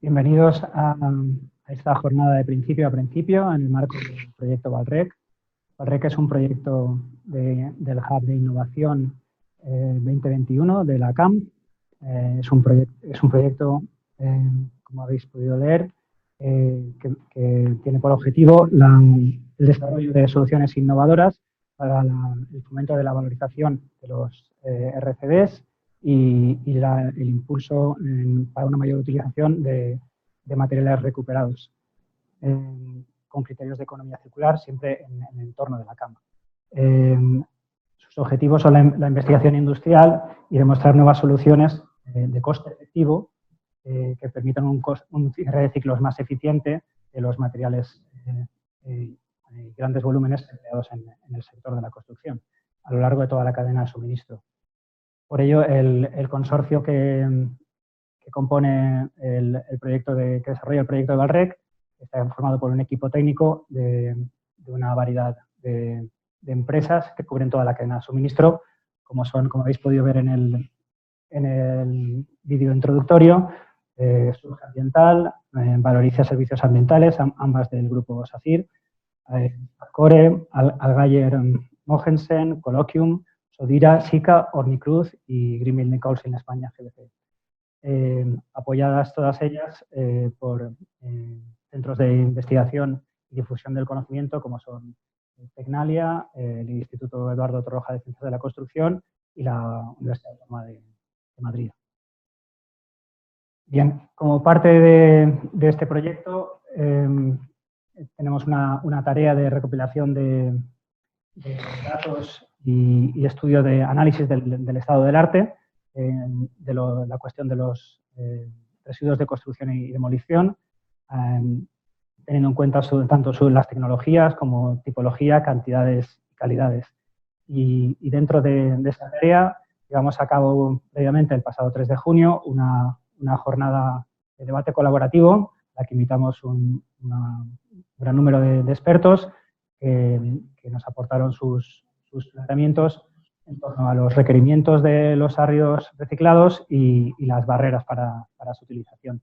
Bienvenidos a esta jornada de principio a principio en el marco del proyecto Valrec. Valrec es un proyecto del Hub de Innovación 2021 de la CAM. Es un proyecto, como habéis podido leer, que tiene por objetivo el desarrollo de soluciones innovadoras para el fomento de la valorización de los RCDs y el impulso para una mayor utilización de materiales recuperados con criterios de economía circular, siempre en el entorno de la CAM. Sus objetivos son la investigación industrial y demostrar nuevas soluciones de coste efectivo que permitan un cierre de ciclos más eficiente de los materiales grandes volúmenes empleados en el sector de la construcción a lo largo de toda la cadena de suministro. Por ello, el consorcio que compone el proyecto que desarrolla el proyecto de Valrec está formado por un equipo técnico de una variedad de empresas que cubren toda la cadena de suministro, como habéis podido ver en el vídeo introductorio, Surge Ambiental, Valoriza Servicios Ambientales, ambas del grupo SACIR, Core, Allgeier Mogensen, Colloquium, Sodira, SICA, Ornicruz y Greenfield Nichols en España, GBC. Apoyadas todas ellas por centros de investigación y difusión del conocimiento como son Tecnalia, el Instituto Eduardo Torroja de Ciencias de la Construcción y la Universidad Autónoma de Madrid. Bien, como parte de este proyecto tenemos una tarea de recopilación de datos y estudio de análisis del estado del arte, de la cuestión de los residuos de construcción y demolición, teniendo en cuenta tanto las tecnologías como tipología, cantidades y calidades. Y dentro de esta tarea llevamos a cabo previamente el pasado 3 de junio una jornada de debate colaborativo a la que invitamos un gran número de expertos que nos aportaron sus planteamientos en torno a los requerimientos de los áridos reciclados y las barreras para su utilización.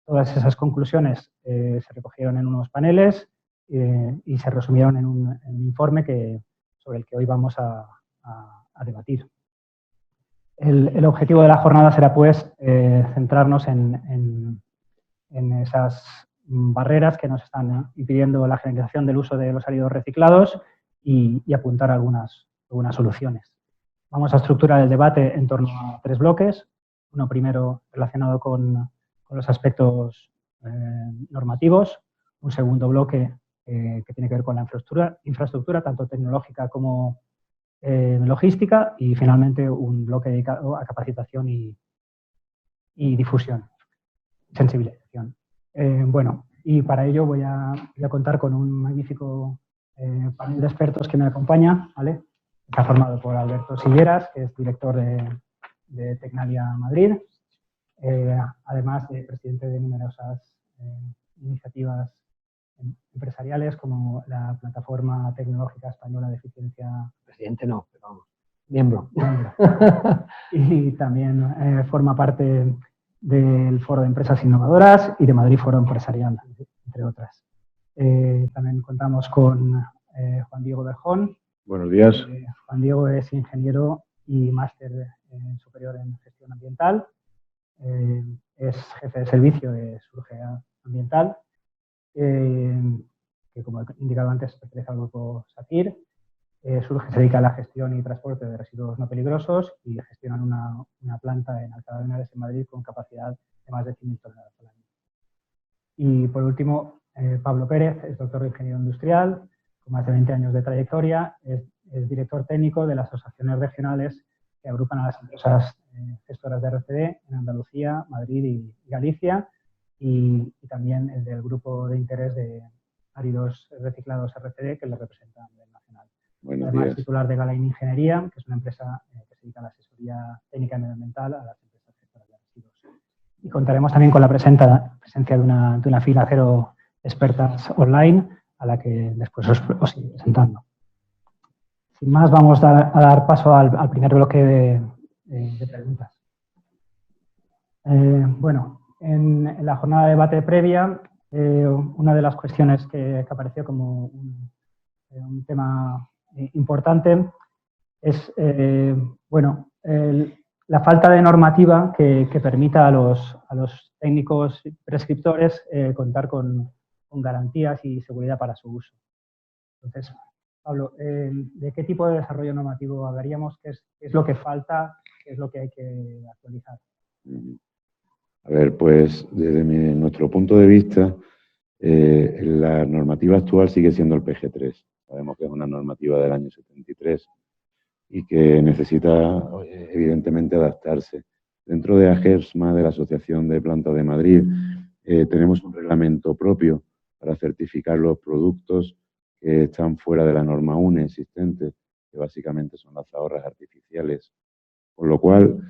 Todas esas conclusiones se recogieron en unos paneles y se resumieron en un informe sobre el que hoy vamos a debatir. El objetivo de la jornada será, pues, centrarnos en esas barreras que nos están impidiendo la generalización del uso de los áridos reciclados y apuntar algunas soluciones. Vamos a estructurar el debate en torno a 3 bloques. Uno primero relacionado con los aspectos normativos, un segundo bloque que tiene que ver con la infraestructura tanto tecnológica como logística, y finalmente un bloque dedicado a capacitación y difusión, sensibilización. Bueno, y para ello voy a contar con un magnífico panel de expertos que me acompaña, ¿vale? Está formado por Alberto Silleras, que es director de Tecnalia Madrid, además de presidente de numerosas iniciativas empresariales como la Plataforma Tecnológica Española de Eficiencia. Presidente no, pero vamos, miembro. Y también forma parte del Foro de Empresas Innovadoras y de Madrid Foro Empresarial, entre otras. También contamos con Juan Diego Berjón. Buenos días. Juan Diego es ingeniero y máster superior en gestión ambiental. Es jefe de servicio de Surge Ambiental, que, como he indicado antes, pertenece al grupo SACIR. Surge se dedica a la gestión y transporte de residuos no peligrosos y gestionan una planta en Alcalá de Henares, en Madrid, con capacidad de más de 100.000 toneladas al año. Y por último, Pablo Pérez es doctor de Ingeniería Industrial, con más de 20 años de trayectoria, es director técnico de las asociaciones regionales que agrupan a las empresas gestoras de RCD en Andalucía, Madrid y Galicia, y también el del grupo de interés de áridos reciclados RCD, que le representa a nivel nacional. Buenos Además, días. titular de Galain Ingeniería, que es una empresa que se dedica a la asesoría técnica y medioambiental a las empresas gestoras de residuos. Y contaremos también con la presencia de una fila cero expertas online, a la que después os iré presentando. Sin más, vamos a dar paso al primer bloque de preguntas. Bueno, En la jornada de debate previa, una de las cuestiones que apareció como un tema importante es la falta de normativa que permita a los técnicos prescriptores contar con garantías y seguridad para su uso. Entonces, Pablo, ¿de qué tipo de desarrollo normativo hablaríamos? ¿Qué es lo que falta? ¿Qué es lo que hay que actualizar? A ver, pues desde nuestro punto de vista, la normativa actual sigue siendo el PG3. Sabemos que es una normativa del año 73 y que necesita, evidentemente, adaptarse. Dentro de AGERSMA, de la Asociación de Plantas de Madrid, tenemos un reglamento propio para certificar los productos que están fuera de la norma UNE existente, que básicamente son las zahorras artificiales. Con lo cual,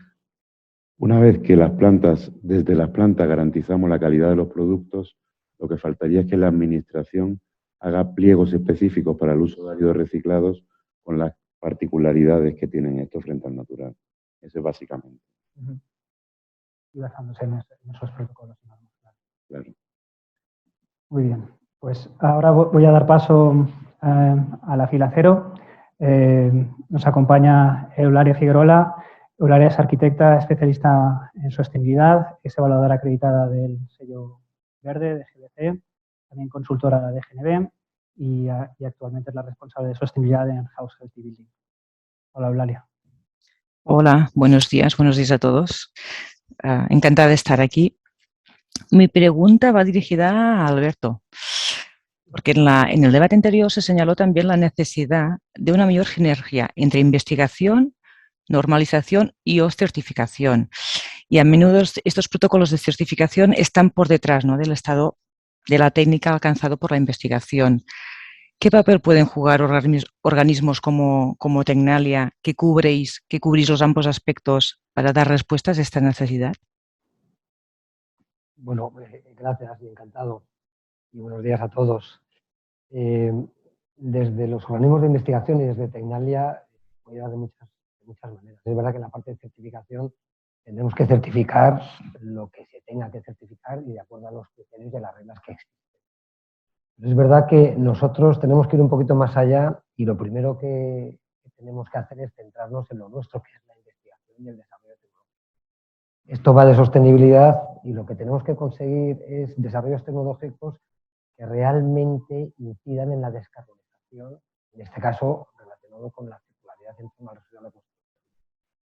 una vez que desde las plantas garantizamos la calidad de los productos, lo que faltaría es que la Administración haga pliegos específicos para el uso de ácidos reciclados con las particularidades que tienen estos frente al natural. Eso es básicamente. Y basándose en esos protocolos. Claro. Muy bien. Pues ahora voy a dar paso a la fila cero. Nos acompaña Eulalia Figuerola. Eulalia es arquitecta especialista en sostenibilidad, es evaluadora acreditada del sello verde de GBC, también consultora de GNB y actualmente es la responsable de sostenibilidad en House Healthy Building. Hola, Eulalia. Hola, buenos días a todos. Encantada de estar aquí. Mi pregunta va dirigida a Alberto, porque en el debate anterior se señaló también la necesidad de una mayor sinergia entre investigación, normalización y o certificación. Y a menudo estos protocolos de certificación están por detrás, ¿no?, del estado de la técnica alcanzado por la investigación. ¿Qué papel pueden jugar organismos como Tecnalia, que cubrís los ambos aspectos para dar respuestas a esta necesidad? Bueno, gracias y encantado. Y buenos días a todos. Desde los organismos de investigación y desde Tecnalia puede dar de muchas maneras. Es verdad que en la parte de certificación tendremos que certificar lo que se tenga que certificar y de acuerdo a los criterios y a las reglas que existen. Pero es verdad que nosotros tenemos que ir un poquito más allá y lo primero que tenemos que hacer es centrarnos en lo nuestro, que es la investigación y el desarrollo tecnológico. Esto va de sostenibilidad y lo que tenemos que conseguir es desarrollos tecnológicos que realmente incidan en la descarbonización, en este caso relacionado con la circularidad en torno al residuo de la construcción,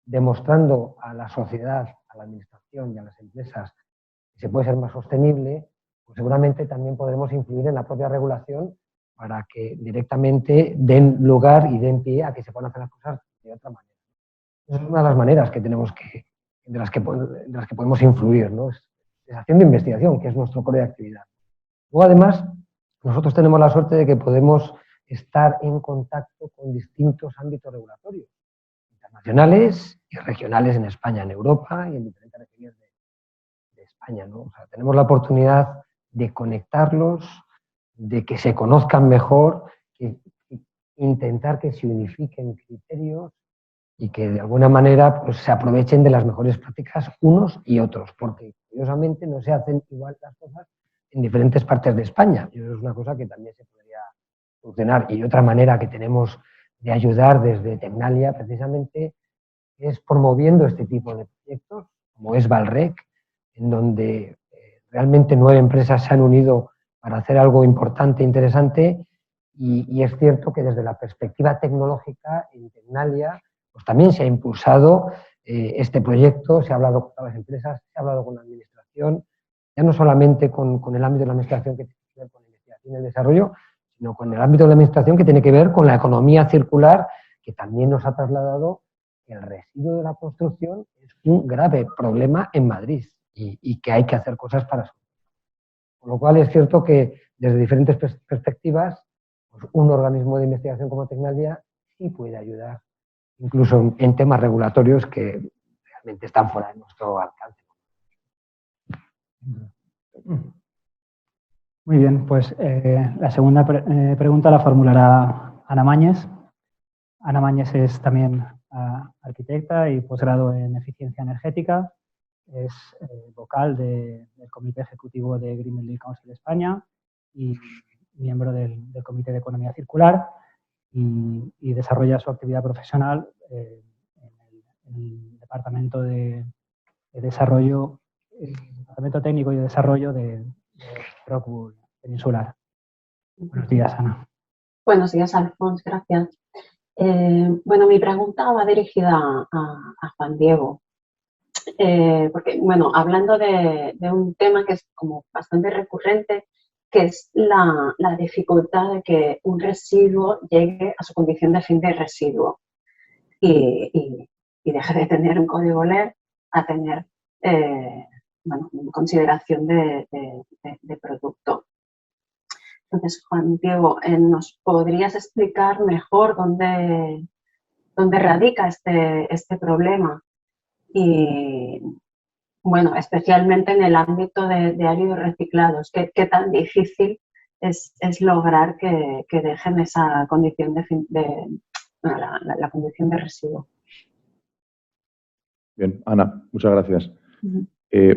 demostrando a la sociedad, a la administración y a las empresas que se puede ser más sostenible, pues seguramente también podremos influir en la propia regulación para que directamente den lugar y den pie a que se puedan hacer las cosas de otra manera. Esa es una de las maneras que tenemos de las que podemos influir, ¿no? Es haciendo investigación, que es nuestro core de actividad. Luego, además, nosotros tenemos la suerte de que podemos estar en contacto con distintos ámbitos regulatorios, internacionales y regionales en España, en Europa y en diferentes regiones de España, ¿no? O sea, tenemos la oportunidad de conectarlos, de que se conozcan mejor, intentar que se unifiquen criterios y que de alguna manera pues, se aprovechen de las mejores prácticas unos y otros, porque curiosamente no se hacen igual las cosas en diferentes partes de España. Y eso es una cosa que también se podría solucionar. Y otra manera que tenemos de ayudar desde Tecnalia precisamente es promoviendo este tipo de proyectos, como es Valrec, en donde realmente 9 empresas se han unido para hacer algo importante e interesante. Y es cierto que desde la perspectiva tecnológica en Tecnalia pues también se ha impulsado este proyecto, se ha hablado con todas las empresas, se ha hablado con la administración, ya no solamente con el ámbito de la administración que tiene que ver con la investigación y el desarrollo, sino con el ámbito de la administración que tiene que ver con la economía circular, que también nos ha trasladado que el residuo de la construcción es un grave problema en Madrid y que hay que hacer cosas para eso. Con lo cual es cierto que desde diferentes perspectivas, pues un organismo de investigación como Tecnalia sí puede ayudar, incluso en temas regulatorios que realmente están fuera de nuestro alcance. Muy bien, pues la segunda pregunta la formulará Ana Mañez. Ana Mañez es también arquitecta y posgrado en eficiencia energética. es vocal del Comité Ejecutivo de Green Building Council de España y miembro del Comité de Economía Circular y desarrolla su actividad profesional en el Departamento de Desarrollo, el Departamento Técnico y de Desarrollo de Rockwool Peninsular. Buenos días, Ana. Buenos días, Alfonso, gracias. Bueno, mi pregunta va dirigida a Juan Diego, porque, bueno, hablando de un tema que es como bastante recurrente, que es la dificultad de que un residuo llegue a su condición de fin de residuo y deje de tener un código LEED a tener, bueno, consideración de producto. Entonces, Juan Diego, ¿nos podrías explicar mejor dónde radica este problema? Y, bueno, especialmente en el ámbito de áridos reciclados, ¿qué tan difícil es lograr que dejen esa condición la condición de residuo? Bien, Ana, muchas gracias.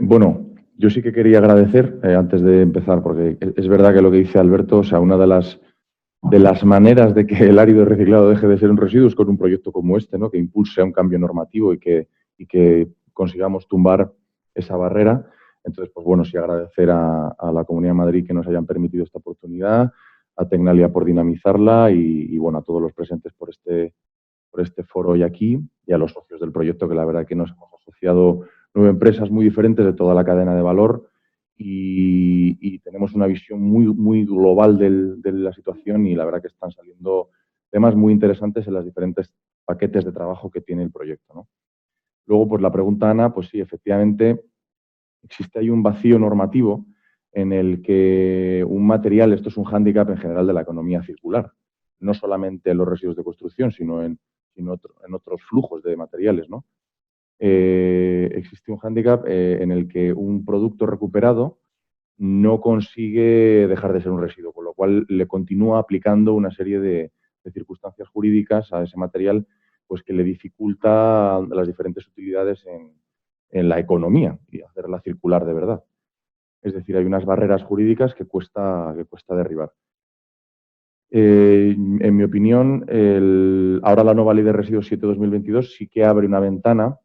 Bueno, yo sí que quería agradecer, antes de empezar, porque es verdad que lo que dice Alberto, o sea, una de las maneras de que el árido reciclado deje de ser un residuo es con un proyecto como este, ¿no? Que impulse un cambio normativo y que consigamos tumbar esa barrera. Entonces, pues bueno, sí agradecer a la Comunidad de Madrid que nos hayan permitido esta oportunidad, a Tecnalia por dinamizarla y bueno, a todos los presentes por este foro hoy aquí y a los socios del proyecto, que la verdad que nos hemos asociado 9 empresas muy diferentes de toda la cadena de valor y tenemos una visión muy global de la situación y la verdad que están saliendo temas muy interesantes en los diferentes paquetes de trabajo que tiene el proyecto, ¿no? Luego, pues la pregunta, Ana, pues sí, efectivamente existe ahí un vacío normativo en el que un material, esto es un hándicap en general de la economía circular, no solamente en los residuos de construcción, sino en otros flujos de materiales, ¿no? Existe un hándicap en el que un producto recuperado no consigue dejar de ser un residuo, con lo cual le continúa aplicando una serie de circunstancias jurídicas a ese material, pues que le dificulta las diferentes utilidades en la economía y hacerla circular de verdad. Es decir, hay unas barreras jurídicas que cuesta derribar. En mi opinión, ahora la nueva Ley de Residuos 7/2022 sí que abre una ventana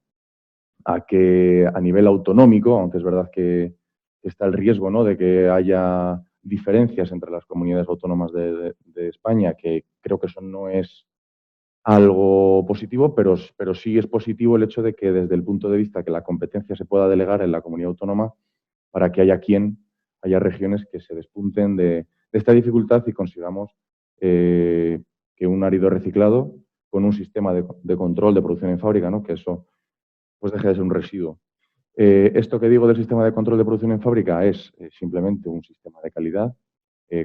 a que a nivel autonómico, aunque es verdad que está el riesgo, ¿no?, de que haya diferencias entre las comunidades autónomas de España, que creo que eso no es algo positivo, pero sí es positivo el hecho de que desde el punto de vista que la competencia se pueda delegar en la comunidad autónoma para que haya regiones que se despunten de esta dificultad y consigamos que un árido reciclado con un sistema de control de producción en fábrica, ¿no?, que eso pues deje de ser un residuo. Esto que digo del sistema de control de producción en fábrica es simplemente un sistema de calidad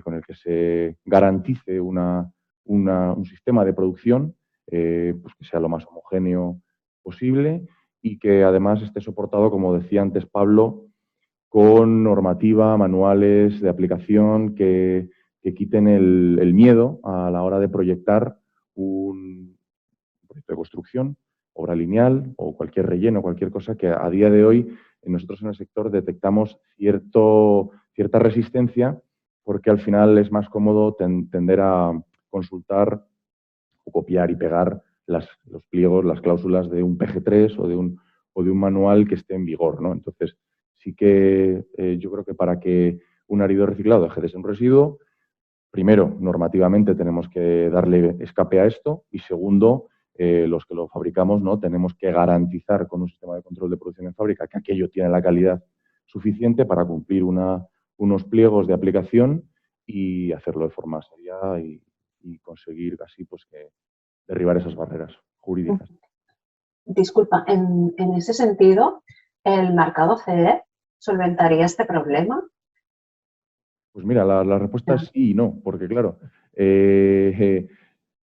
con el que se garantice un sistema de producción pues que sea lo más homogéneo posible y que además esté soportado, como decía antes Pablo, con normativa, manuales de aplicación que quiten el miedo a la hora de proyectar un proyecto de construcción, obra lineal o cualquier relleno, cualquier cosa que a día de hoy nosotros en el sector detectamos cierta resistencia porque al final es más cómodo tender a consultar o copiar y pegar los pliegos, las cláusulas de un PG3 o de un manual que esté en vigor, ¿no? Entonces, sí que yo creo que para que un árido reciclado deje de ser un residuo, primero, normativamente tenemos que darle escape a esto y segundo, los que lo fabricamos, ¿no?, tenemos que garantizar con un sistema de control de producción en fábrica que aquello tiene la calidad suficiente para cumplir unos pliegos de aplicación y hacerlo de forma seria y conseguir así pues que derribar esas barreras jurídicas. Disculpa, en ese sentido, ¿el marcado CE solventaría este problema? Pues mira, la respuesta es sí y no, porque claro,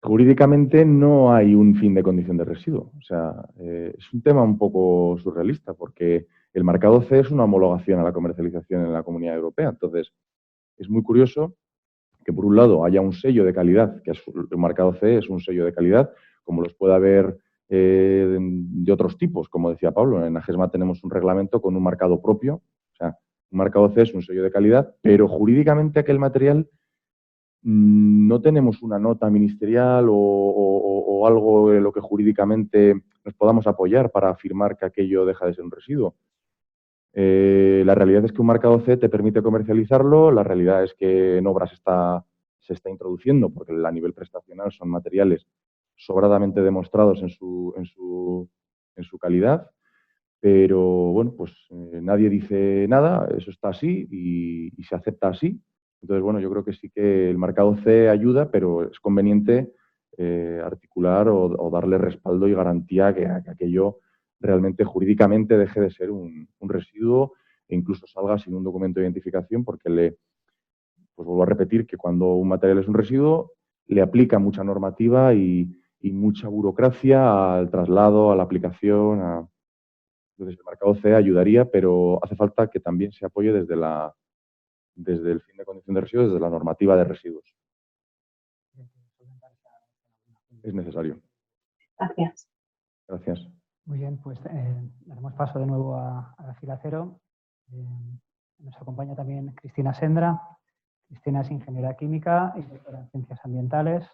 jurídicamente no hay un fin de condición de residuo. O sea, es un tema un poco surrealista porque el marcado CE es una homologación a la comercialización en la Comunidad Europea. Entonces, es muy curioso que por un lado haya un sello de calidad, que es el marcado CE, es un sello de calidad, como los puede haber de otros tipos, como decía Pablo. En AGESMA tenemos un reglamento con un marcado propio, o sea, un marcado C es un sello de calidad, pero jurídicamente aquel material no tenemos una nota ministerial o algo en lo que jurídicamente nos podamos apoyar para afirmar que aquello deja de ser un residuo. La realidad es que un marcado C te permite comercializarlo, la realidad es que en obras se está introduciendo, porque a nivel prestacional son materiales sobradamente demostrados en su calidad, pero bueno, pues nadie dice nada, eso está así y se acepta así. Entonces, bueno, yo creo que sí que el marcado C ayuda, pero es conveniente articular o darle respaldo y garantía a que aquello realmente jurídicamente deje de ser un residuo e incluso salga sin un documento de identificación, porque pues vuelvo a repetir que cuando un material es un residuo, le aplica mucha normativa y mucha burocracia al traslado, a la aplicación. Entonces, el marcado C ayudaría, pero hace falta que también se apoye desde el fin de condición de residuos, desde la normativa de residuos. Es necesario. Gracias. Gracias. Muy bien, pues daremos paso de nuevo a la fila cero. Nos acompaña también Cristina Sendra. Cristina es ingeniera química y doctora en ciencias ambientales.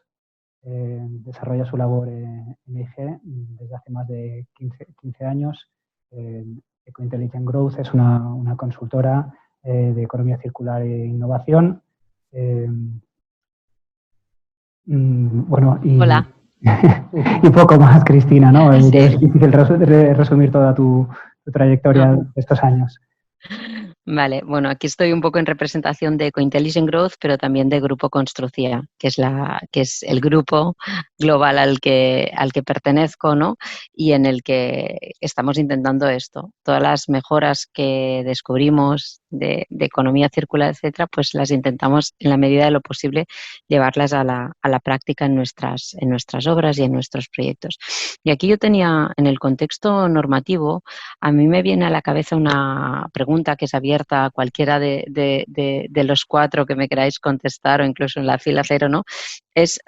Desarrolla su labor en EIG desde hace más de 15 años. Eco-Intelligent Growth es una consultora de economía circular e innovación. Bueno, Hola. Y poco más, Cristina, ¿no? Sí. Es difícil resumir toda tu trayectoria de estos años. Vale, bueno, aquí estoy un poco en representación de Eco-Intelligent Growth, pero también de Grupo Construcía, que es el grupo global al que pertenezco, ¿no? Y en el que estamos intentando esto. Todas las mejoras que descubrimos de economía circular, etcétera, pues las intentamos en la medida de lo posible llevarlas a la práctica en nuestras obras y en nuestros proyectos. Y aquí yo tenía, en el contexto normativo, a mí me viene a la cabeza una pregunta que es abierta a cualquiera de los cuatro que me queráis contestar o incluso en la fila cero, ¿no? Es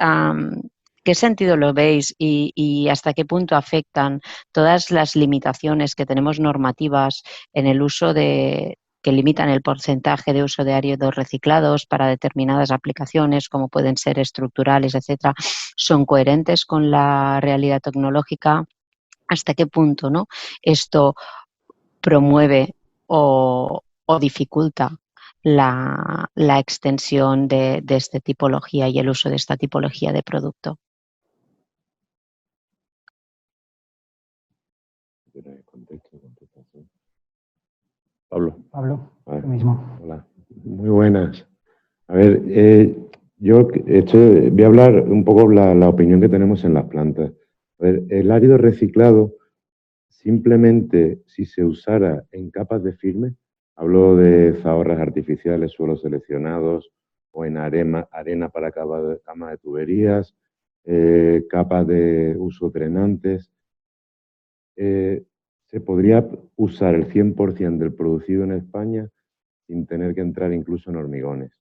¿qué sentido lo veis y hasta qué punto afectan todas las limitaciones que tenemos normativas en el uso que limitan el porcentaje de uso de áridos reciclados para determinadas aplicaciones, como pueden ser estructurales, etcétera, son coherentes con la realidad tecnológica? ¿Hasta qué punto, ¿no?, esto promueve o dificulta la extensión de esta tipología y el uso de esta tipología de producto? Pablo. Pablo, Vale. tú mismo. Hola, muy buenas. A ver, yo voy a hablar un poco la opinión que tenemos en las plantas. A ver, el árido reciclado, simplemente si se usara en capas de firme, hablo de zahorras artificiales, suelos seleccionados o en arena para camas de tuberías, capas de uso drenantes, se podría usar el 100% del producido en España sin tener que entrar incluso en hormigones.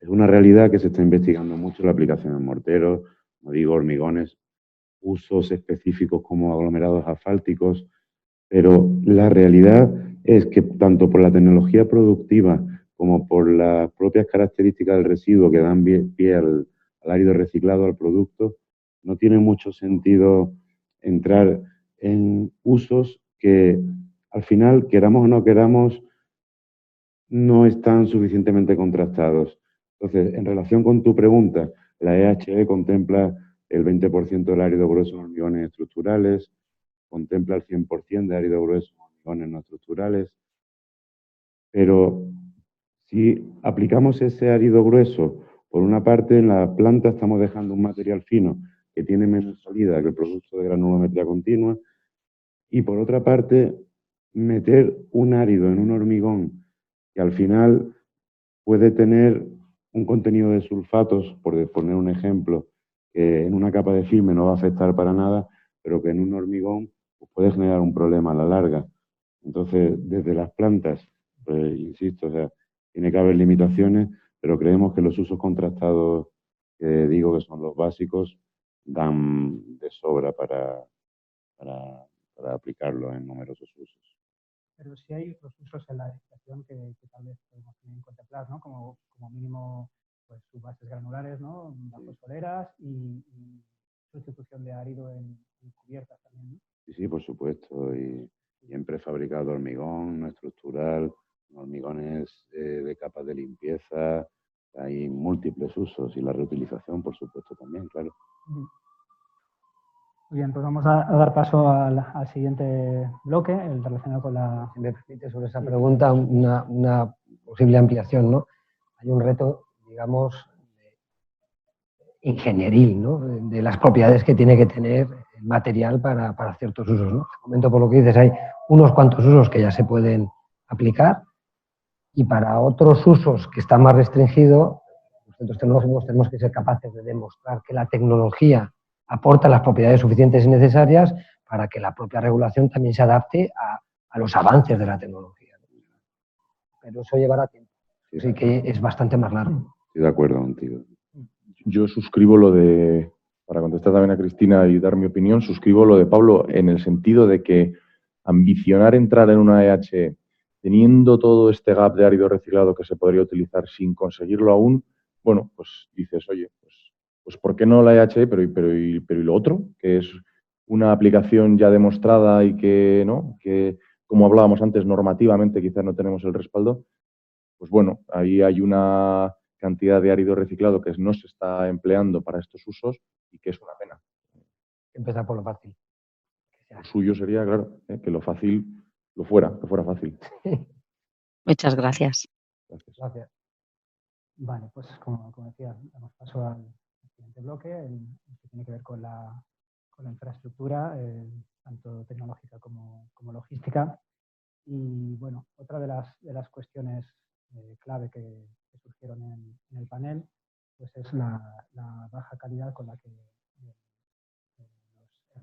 Es una realidad que se está investigando mucho la aplicación en morteros, como digo, hormigones, usos específicos como aglomerados asfálticos, pero la realidad es que tanto por la tecnología productiva como por las propias características del residuo que dan pie al árido reciclado, al producto, no tiene mucho sentido entrar en usos que al final, queramos o no queramos, no están suficientemente contrastados. Entonces, en relación con tu pregunta, la EHE contempla el 20% del árido grueso en hormigones estructurales, contempla el 100% de árido grueso en hormigones no estructurales, pero si aplicamos ese árido grueso, por una parte en la planta estamos dejando un material fino que tiene menos salida que el producto de granulometría continua, y por otra parte meter un árido en un hormigón que al final puede tener un contenido de sulfatos, por poner un ejemplo, que en una capa de firme no va a afectar para nada, pero que en un hormigón pues, puede generar un problema a la larga. Entonces, desde las plantas, pues, insisto, o sea, tiene que haber limitaciones, pero creemos que los usos contrastados, que digo que son los básicos, dan de sobra para aplicarlo en numerosos usos. Pero sí hay otros usos en la edificación que tal vez podemos también contemplar, ¿no? Como mínimo, pues subbases granulares, ¿no? Bajo soleras y sustitución de árido en cubiertas también, ¿no? Sí, por supuesto. Y en prefabricado hormigón, no estructural, hormigones de capas de limpieza. Hay múltiples usos y la reutilización, por supuesto, también, claro. Muy bien, pues vamos a dar paso al siguiente bloque, el relacionado con la... Si me permite, sobre esa pregunta, una posible ampliación, ¿no? Hay un reto, digamos, ingenieril, ¿no? De las propiedades que tiene que tener el material para ciertos usos, ¿no? Te comento por lo que dices, hay unos cuantos usos que ya se pueden aplicar y para otros usos que están más restringidos, los centros tecnológicos tenemos que ser capaces de demostrar que la tecnología aporta las propiedades suficientes y necesarias para que la propia regulación también se adapte a los avances de la tecnología. Pero eso llevará tiempo, así que es bastante más largo. Estoy de acuerdo contigo. Yo suscribo lo de, para contestar también a Cristina y dar mi opinión, suscribo lo de Pablo en el sentido de que ambicionar entrar en una EHE teniendo todo este gap de árido reciclado que se podría utilizar sin conseguirlo aún, bueno, pues dices, oye, pues ¿por qué no la EHE? Pero ¿y lo otro? Que es una aplicación ya demostrada y que, ¿no? Que, como hablábamos antes, normativamente quizás no tenemos el respaldo. Pues bueno, ahí hay una cantidad de árido reciclado que no se está empleando para estos usos y que es una pena. Empezar por lo fácil. Lo suyo sería, claro, que lo fácil que fuera fácil. Muchas gracias. Gracias. Vale, pues como decía, damos paso al siguiente bloque, el que tiene que ver con la infraestructura, tanto tecnológica como logística. Y bueno, otra de las cuestiones clave que surgieron en el panel pues es la baja calidad con la que los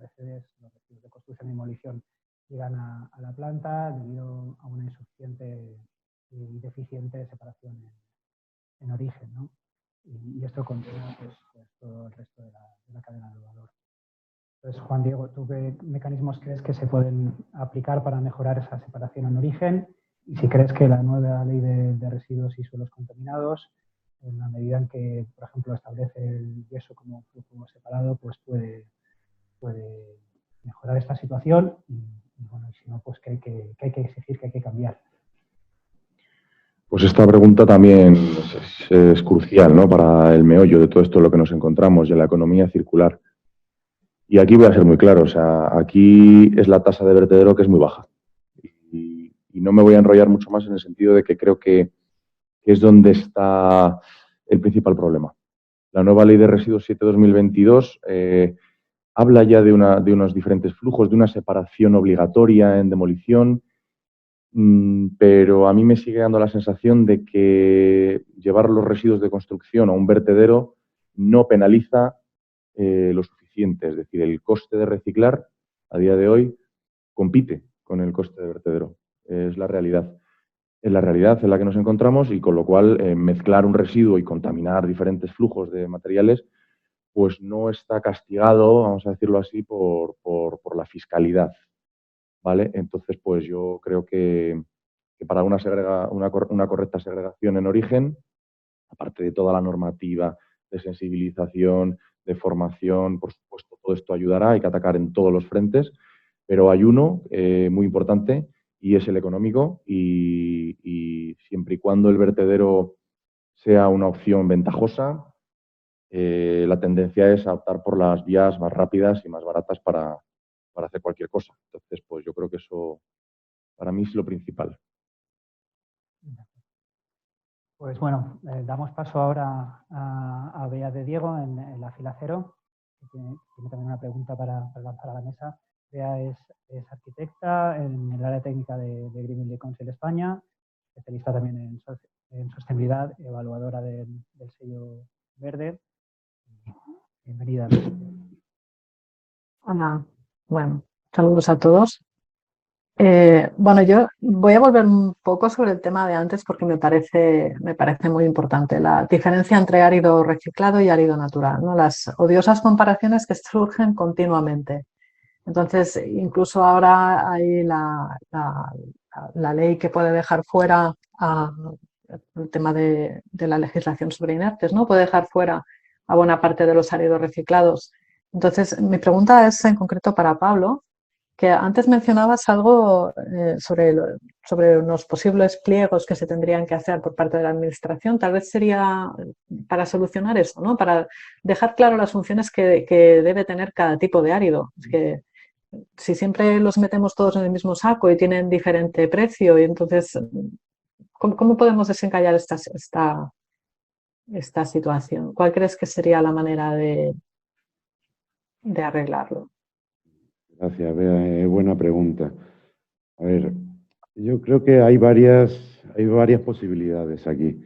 RCDs, los residuos de construcción y demolición, llegan a la planta debido a una insuficiente y deficiente separación en origen, ¿no? Y esto condena pues, todo el resto de la cadena de valor. Entonces, Juan Diego, ¿tú qué mecanismos crees que se pueden aplicar para mejorar esa separación en origen? Y si crees que la nueva ley de residuos y suelos contaminados, en la medida en que, por ejemplo, establece el yeso como flujo separado, pues puede mejorar esta situación y bueno, y si no, pues que hay que exigir, que hay que cambiar. Pues esta pregunta también es crucial, ¿no? Para el meollo de todo esto, lo que nos encontramos en la economía circular. Y aquí voy a ser muy claro, o sea, aquí es la tasa de vertedero que es muy baja. Y no me voy a enrollar mucho más en el sentido de que creo que es donde está el principal problema. La nueva ley de residuos 7-2022 habla ya de unos diferentes flujos, de una separación obligatoria en demolición, pero a mí me sigue dando la sensación de que llevar los residuos de construcción a un vertedero no penaliza lo suficiente. Es decir, el coste de reciclar a día de hoy compite con el coste de vertedero. Es la realidad. Es la realidad en la que nos encontramos y con lo cual mezclar un residuo y contaminar diferentes flujos de materiales pues no está castigado, vamos a decirlo así, por la fiscalidad, ¿vale? Entonces, pues yo creo que para una correcta segregación en origen, aparte de toda la normativa de sensibilización, de formación, por supuesto, todo esto ayudará, hay que atacar en todos los frentes, pero hay uno muy importante y es el económico y siempre y cuando el vertedero sea una opción ventajosa, la tendencia es a optar por las vías más rápidas y más baratas para hacer cualquier cosa. Entonces, pues yo creo que eso para mí es lo principal. Pues bueno, damos paso ahora a Bea de Diego en la fila 0, que tiene también una pregunta para lanzar a la mesa. Bea es arquitecta en el área técnica de Green Building Council España, especialista también en sostenibilidad, evaluadora del sello verde. Bienvenida. Hola, bueno, saludos a todos. Bueno, yo voy a volver un poco sobre el tema de antes porque me parece muy importante la diferencia entre árido reciclado y árido natural, ¿no? Las odiosas comparaciones que surgen continuamente. Entonces, incluso ahora hay la ley que puede dejar fuera el tema de la legislación sobre inertes, ¿no? Puede dejar fuera a buena parte de los áridos reciclados. Entonces, mi pregunta es en concreto para Pablo, que antes mencionabas algo sobre unos posibles pliegos que se tendrían que hacer por parte de la Administración. Tal vez sería para solucionar eso, ¿no? Para dejar claro las funciones que debe tener cada tipo de árido. Es que si siempre los metemos todos en el mismo saco y tienen diferente precio, y entonces, ¿cómo podemos desencallar esta situación? ¿Cuál crees que sería la manera de arreglarlo? Gracias, Bea, buena pregunta. A ver, yo creo que hay varias posibilidades aquí.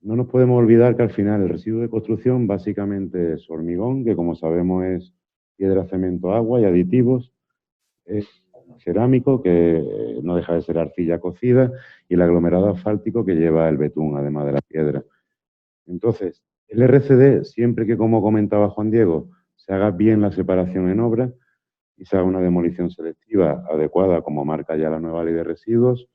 No nos podemos olvidar que al final el residuo de construcción básicamente es hormigón, que como sabemos es piedra, cemento, agua y aditivos. Es cerámico, que no deja de ser arcilla cocida, y el aglomerado asfáltico que lleva el betún, además de la piedra. Entonces, el RCD, siempre que, como comentaba Juan Diego, se haga bien la separación en obra y se haga una demolición selectiva adecuada, como marca ya la nueva ley de residuos,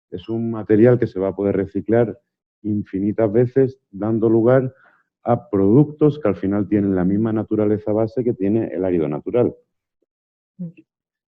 es un material que se va a poder reciclar infinitas veces, dando lugar a productos que al final tienen la misma naturaleza base que tiene el árido natural.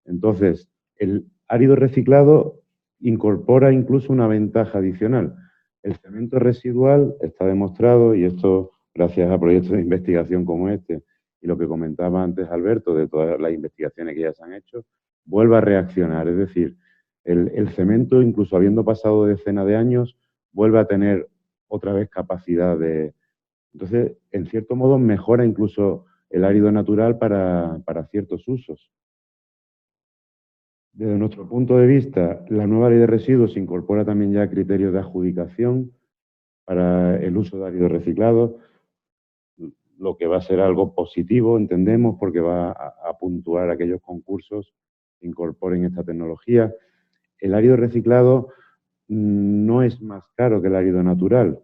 Entonces, el árido reciclado incorpora incluso una ventaja adicional. El cemento residual está demostrado, y esto gracias a proyectos de investigación como este, y lo que comentaba antes Alberto, de todas las investigaciones que ya se han hecho, vuelve a reaccionar. Es decir, el cemento, incluso habiendo pasado decenas de años, vuelve a tener otra vez capacidad de... Entonces, en cierto modo, mejora incluso el árido natural para ciertos usos. Desde nuestro punto de vista, la nueva ley de residuos incorpora también ya criterios de adjudicación para el uso de áridos reciclados, lo que va a ser algo positivo, entendemos, porque va a puntuar aquellos concursos que incorporen esta tecnología. El árido reciclado no es más caro que el árido natural.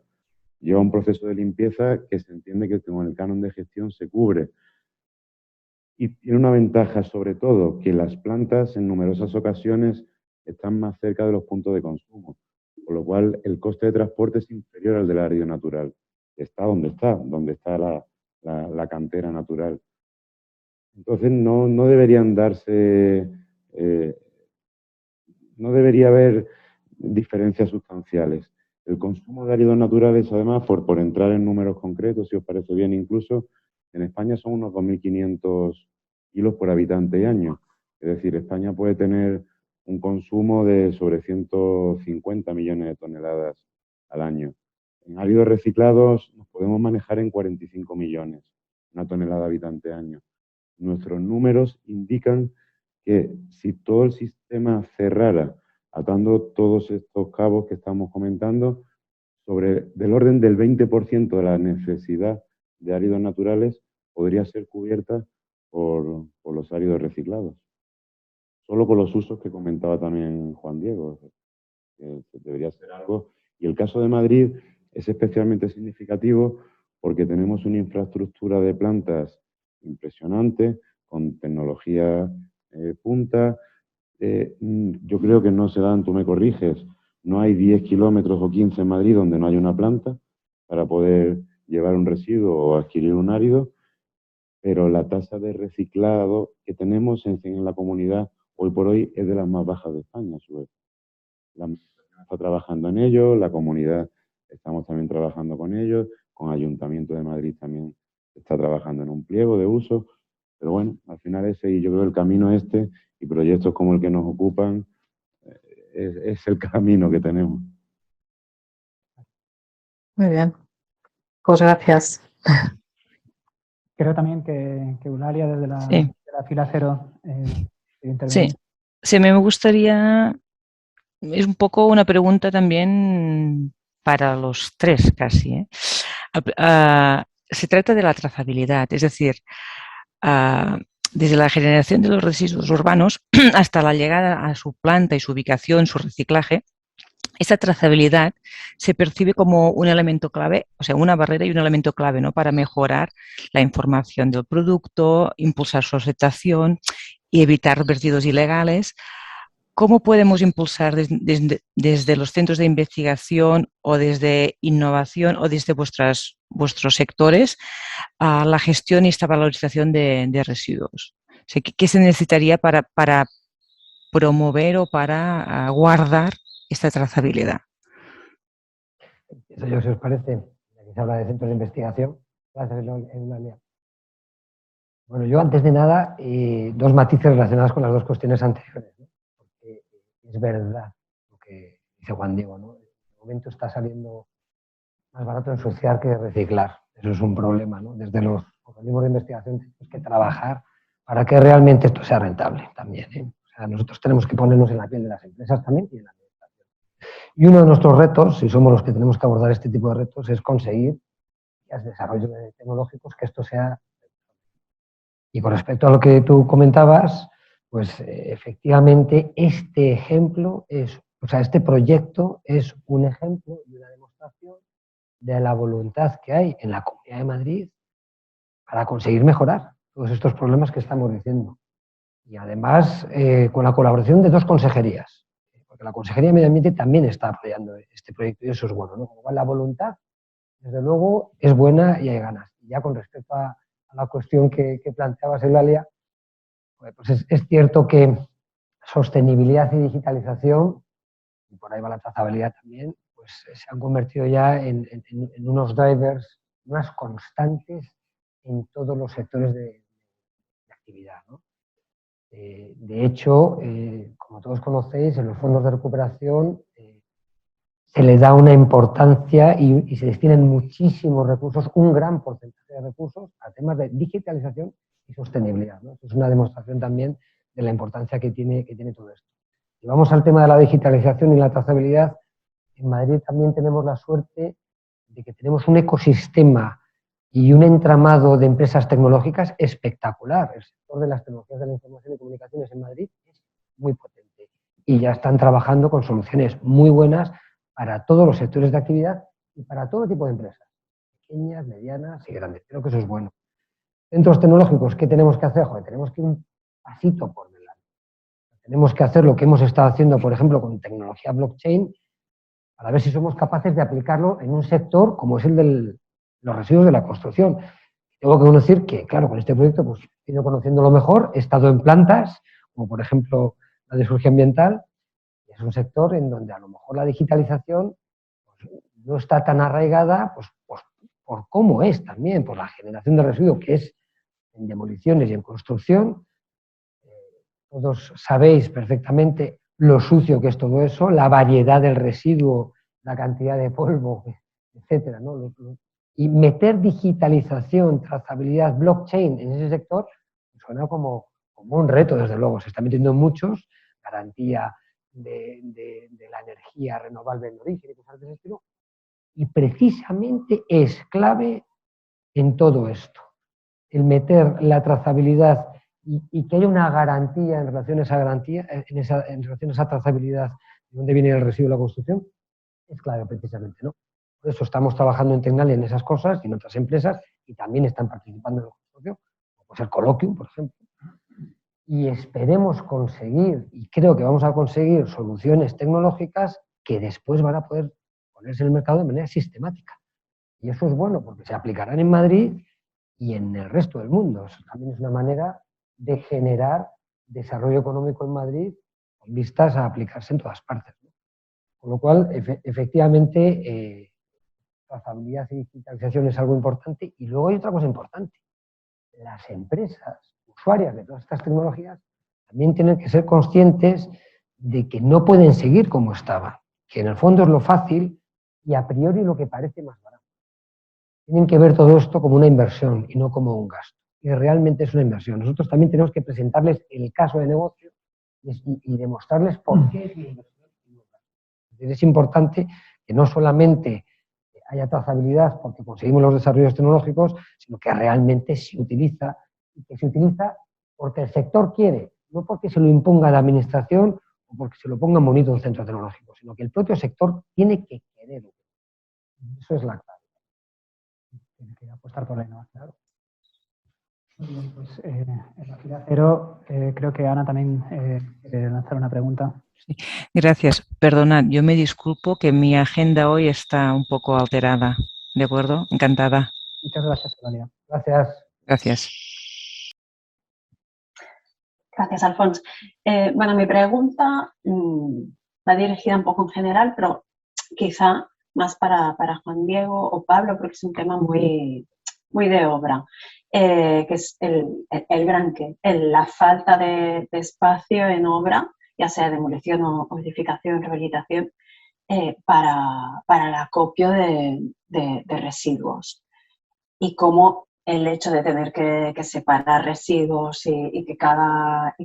Lleva un proceso de limpieza que se entiende que con el canon de gestión se cubre. Y tiene una ventaja, sobre todo, que las plantas en numerosas ocasiones están más cerca de los puntos de consumo, por lo cual el coste de transporte es inferior al del árido natural. Está donde está la cantera natural. Entonces no deberían darse, no debería haber diferencias sustanciales. El consumo de áridos naturales, además, por entrar en números concretos, si os parece bien incluso, en España son unos 2.500 kilos por habitante y año. Es decir, España puede tener un consumo de sobre 150 millones de toneladas al año. En áridos reciclados nos podemos manejar en 45 millones, una tonelada habitante año. Nuestros números indican que si todo el sistema cerrara, atando todos estos cabos que estamos comentando, del orden del 20% de la necesidad de áridos naturales podría ser cubierta por los áridos reciclados. Solo con los usos que comentaba también Juan Diego, que debería ser algo. Y el caso de Madrid es especialmente significativo porque tenemos una infraestructura de plantas impresionante, con tecnología punta. Yo creo que no se dan, tú me corriges, no hay 10 kilómetros o 15 en Madrid donde no haya una planta para poder llevar un residuo o adquirir un árido, pero la tasa de reciclado que tenemos en la comunidad hoy por hoy es de las más bajas de España, a su vez. La administración está trabajando en ello, la comunidad estamos también trabajando con ellos, con Ayuntamiento de Madrid también está trabajando en un pliego de uso, pero bueno, al final ese, y yo creo el camino este, y proyectos como el que nos ocupan, es el camino que tenemos. Muy bien. Pues gracias. Creo también que Eulalia, desde la, Sí. de la fila cero, interviene. Sí. Sí, me gustaría, es un poco una pregunta también para los tres casi, ¿eh? Se trata de la trazabilidad, es decir, desde la generación de los residuos urbanos hasta la llegada a su planta y su ubicación, su reciclaje, esa trazabilidad se percibe como un elemento clave, o sea, una barrera y un elemento clave, ¿no?, para mejorar la información del producto, impulsar su aceptación y evitar vertidos ilegales. ¿Cómo podemos impulsar desde los centros de investigación o desde innovación o desde vuestros sectores la gestión y esta valorización de residuos? O sea, ¿qué se necesitaría para promover o para guardar esta trazabilidad? Eso yo, si os parece, aquí se habla de centros de investigación. Gracias, Eulalia. Bueno, yo antes de nada, dos matices relacionados con las dos cuestiones anteriores, ¿no? Porque es verdad lo que dice Juan Diego, ¿no? En el momento está saliendo más barato ensuciar que reciclar. Eso es un problema, ¿no? Desde los organismos de investigación tenemos que trabajar para que realmente esto sea rentable también, ¿eh? O sea, nosotros tenemos que ponernos en la piel de las empresas también y en la administración. Y uno de nuestros retos, si somos los que tenemos que abordar este tipo de retos, es conseguir desarrollos tecnológicos que esto sea. Y con respecto a lo que tú comentabas, pues efectivamente este ejemplo este proyecto es un ejemplo y una demostración de la voluntad que hay en la Comunidad de Madrid para conseguir mejorar todos estos problemas que estamos diciendo. Y además con la colaboración de dos consejerías, porque la Consejería de Medio Ambiente también está apoyando este proyecto y eso es bueno, ¿no? Con lo cual la voluntad, desde luego, es buena y hay ganas. Y ya con respecto a la cuestión que planteabas, Eulalia, pues es cierto que sostenibilidad y digitalización, y por ahí va la trazabilidad también, pues se han convertido ya en unos drivers, unas constantes en todos los sectores de actividad, ¿no? De hecho, como todos conocéis, en los fondos de recuperación se les da una importancia y se destinan muchísimos recursos, un gran porcentaje de recursos a temas de digitalización y sostenibilidad, ¿no? Eso es una demostración también de la importancia que tiene todo esto. Y vamos al tema de la digitalización y la trazabilidad. En Madrid también tenemos la suerte de que tenemos un ecosistema y un entramado de empresas tecnológicas espectacular. El sector de las tecnologías de la información y comunicaciones en Madrid es muy potente y ya están trabajando con soluciones muy buenas para todos los sectores de actividad y para todo tipo de empresas, pequeñas, medianas y grandes. Creo que eso es bueno. Centros tecnológicos, ¿qué tenemos que hacer? Joder, tenemos que ir un pasito por delante. Tenemos que hacer lo que hemos estado haciendo, por ejemplo, con tecnología blockchain, para ver si somos capaces de aplicarlo en un sector como es el de los residuos de la construcción. Tengo que decir que, claro, con este proyecto pues he ido conociendo lo mejor, he estado en plantas, como por ejemplo la de Surge Ambiental. Es un sector en donde a lo mejor la digitalización pues, no está tan arraigada pues, por cómo es también, por la generación de residuos que es en demoliciones y en construcción. Todos sabéis perfectamente lo sucio que es todo eso, la variedad del residuo, la cantidad de polvo, etcétera, ¿no? Y meter digitalización, trazabilidad, blockchain en ese sector suena como un reto, desde luego. Se está metiendo muchos, garantía de la energía renovable en origen y cosas de ese estilo, y precisamente es clave en todo esto, el meter la trazabilidad y que haya una garantía en relación a esa garantía, en relación a esa trazabilidad de dónde viene el residuo de la construcción, es clave precisamente, ¿no? Por eso estamos trabajando en Tecnalia en esas cosas y en otras empresas y también están participando en el consorcio, como puede ser Colloquium, por ejemplo. Y esperemos conseguir, y creo que vamos a conseguir, soluciones tecnológicas que después van a poder ponerse en el mercado de manera sistemática. Y eso es bueno porque se aplicarán en Madrid y en el resto del mundo. Eso también es una manera de generar desarrollo económico en Madrid con vistas a aplicarse en todas partes, ¿no? Con lo cual, efectivamente, trazabilidad y digitalización es algo importante. Y luego hay otra cosa importante. Las empresas usuarias de todas estas tecnologías también tienen que ser conscientes de que no pueden seguir como estaban, que en el fondo es lo fácil y a priori lo que parece más barato. Tienen que ver todo esto como una inversión y no como un gasto. Y realmente es una inversión. Nosotros también tenemos que presentarles el caso de negocio y demostrarles por qué es una inversión y no un gasto. Es importante que no solamente haya trazabilidad porque conseguimos los desarrollos tecnológicos, sino que realmente se utiliza y que se utiliza porque el sector quiere, no porque se lo imponga la administración o porque se lo ponga bonito un centro tecnológico, sino que el propio sector tiene que querer. Eso es la clave. Tiene que apostar por la innovación. Claro. Muy bien, pues en la fila cero creo que Ana también quiere lanzar una pregunta. Sí. Gracias. Perdonad, yo me disculpo que mi agenda hoy está un poco alterada. ¿De acuerdo? Encantada. Muchas gracias, Eulalia. Gracias. Gracias. Gracias, Alfons. Bueno, mi pregunta va dirigida un poco en general, pero quizá más para Juan Diego o Pablo, porque es un tema muy de obra, que es el gran qué, la falta de espacio en obra, ya sea demolición o edificación, rehabilitación, para el acopio de residuos. Y cómo el hecho de tener que separar residuos y que cada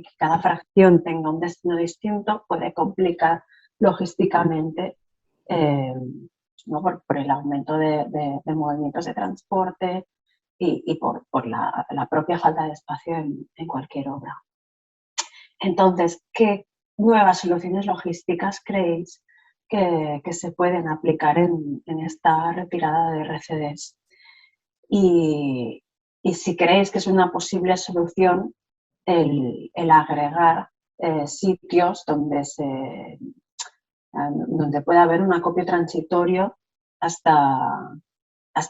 fracción tenga un destino distinto puede complicar logísticamente ¿no? por el aumento de movimientos de transporte y por la propia falta de espacio en cualquier obra. Entonces, ¿qué nuevas soluciones logísticas creéis que se pueden aplicar en esta retirada de RCDs? Y si creéis que es una posible solución el agregar sitios donde pueda haber un acopio transitorio hasta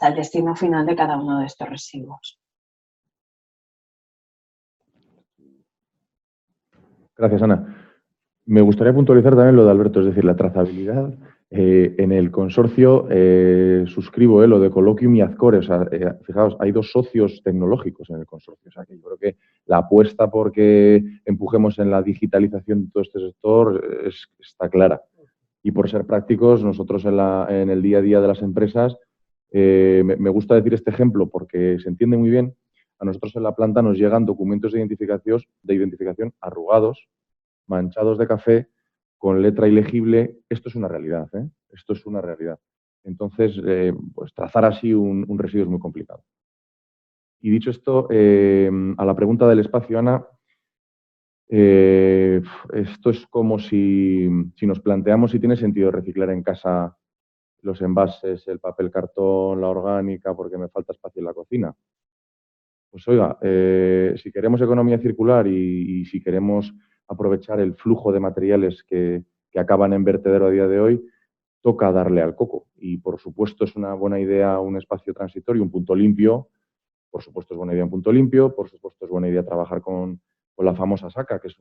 el destino final de cada uno de estos residuos. Gracias, Ana. Me gustaría puntualizar también lo de Alberto, es decir, la trazabilidad. En el consorcio suscribo lo de Colloquium y Azcore. O sea, fijaos, hay dos socios tecnológicos en el consorcio. O sea, que yo creo que la apuesta por que empujemos en la digitalización de todo este sector está clara. Y por ser prácticos, nosotros en el día a día de las empresas, me gusta decir este ejemplo porque se entiende muy bien. A nosotros en la planta nos llegan documentos de identificación arrugados, manchados de café, con letra ilegible. Esto es una realidad, ¿eh? Esto es una realidad. Entonces, pues trazar así un residuo es muy complicado. Y dicho esto, a la pregunta del espacio, Ana, esto es como si nos planteamos si tiene sentido reciclar en casa los envases, el papel cartón, la orgánica, porque me falta espacio en la cocina. Pues oiga, si queremos economía circular y si queremos aprovechar el flujo de materiales que acaban en vertedero a día de hoy, toca darle al coco. Y por supuesto es una buena idea un espacio transitorio, un punto limpio. Por supuesto es buena idea un punto limpio. Por supuesto es buena idea trabajar con la famosa saca, que es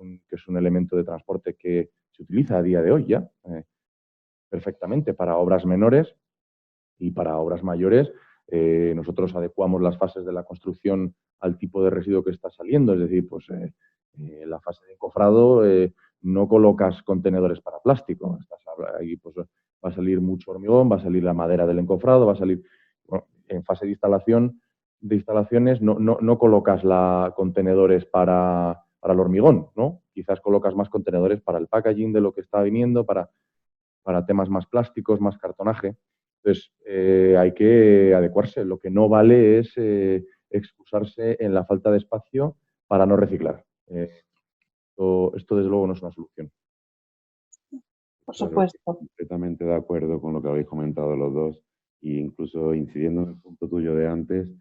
un elemento de transporte que se utiliza a día de hoy ya perfectamente para obras menores y para obras mayores. Nosotros adecuamos las fases de la construcción al tipo de residuo que está saliendo, es decir, pues en la fase de encofrado no colocas contenedores para plástico, ahí pues va a salir mucho hormigón, va a salir la madera del encofrado, va a salir, bueno, en fase de instalaciones no colocas contenedores para el hormigón, ¿no? Quizás colocas más contenedores para el packaging de lo que está viniendo, para temas más plásticos, más cartonaje. Entonces, hay que adecuarse. Lo que no vale es excusarse en la falta de espacio para no reciclar. Esto, desde luego, no es una solución. Por supuesto. Completamente de acuerdo con lo que habéis comentado los dos, e incluso incidiendo en el punto tuyo de antes,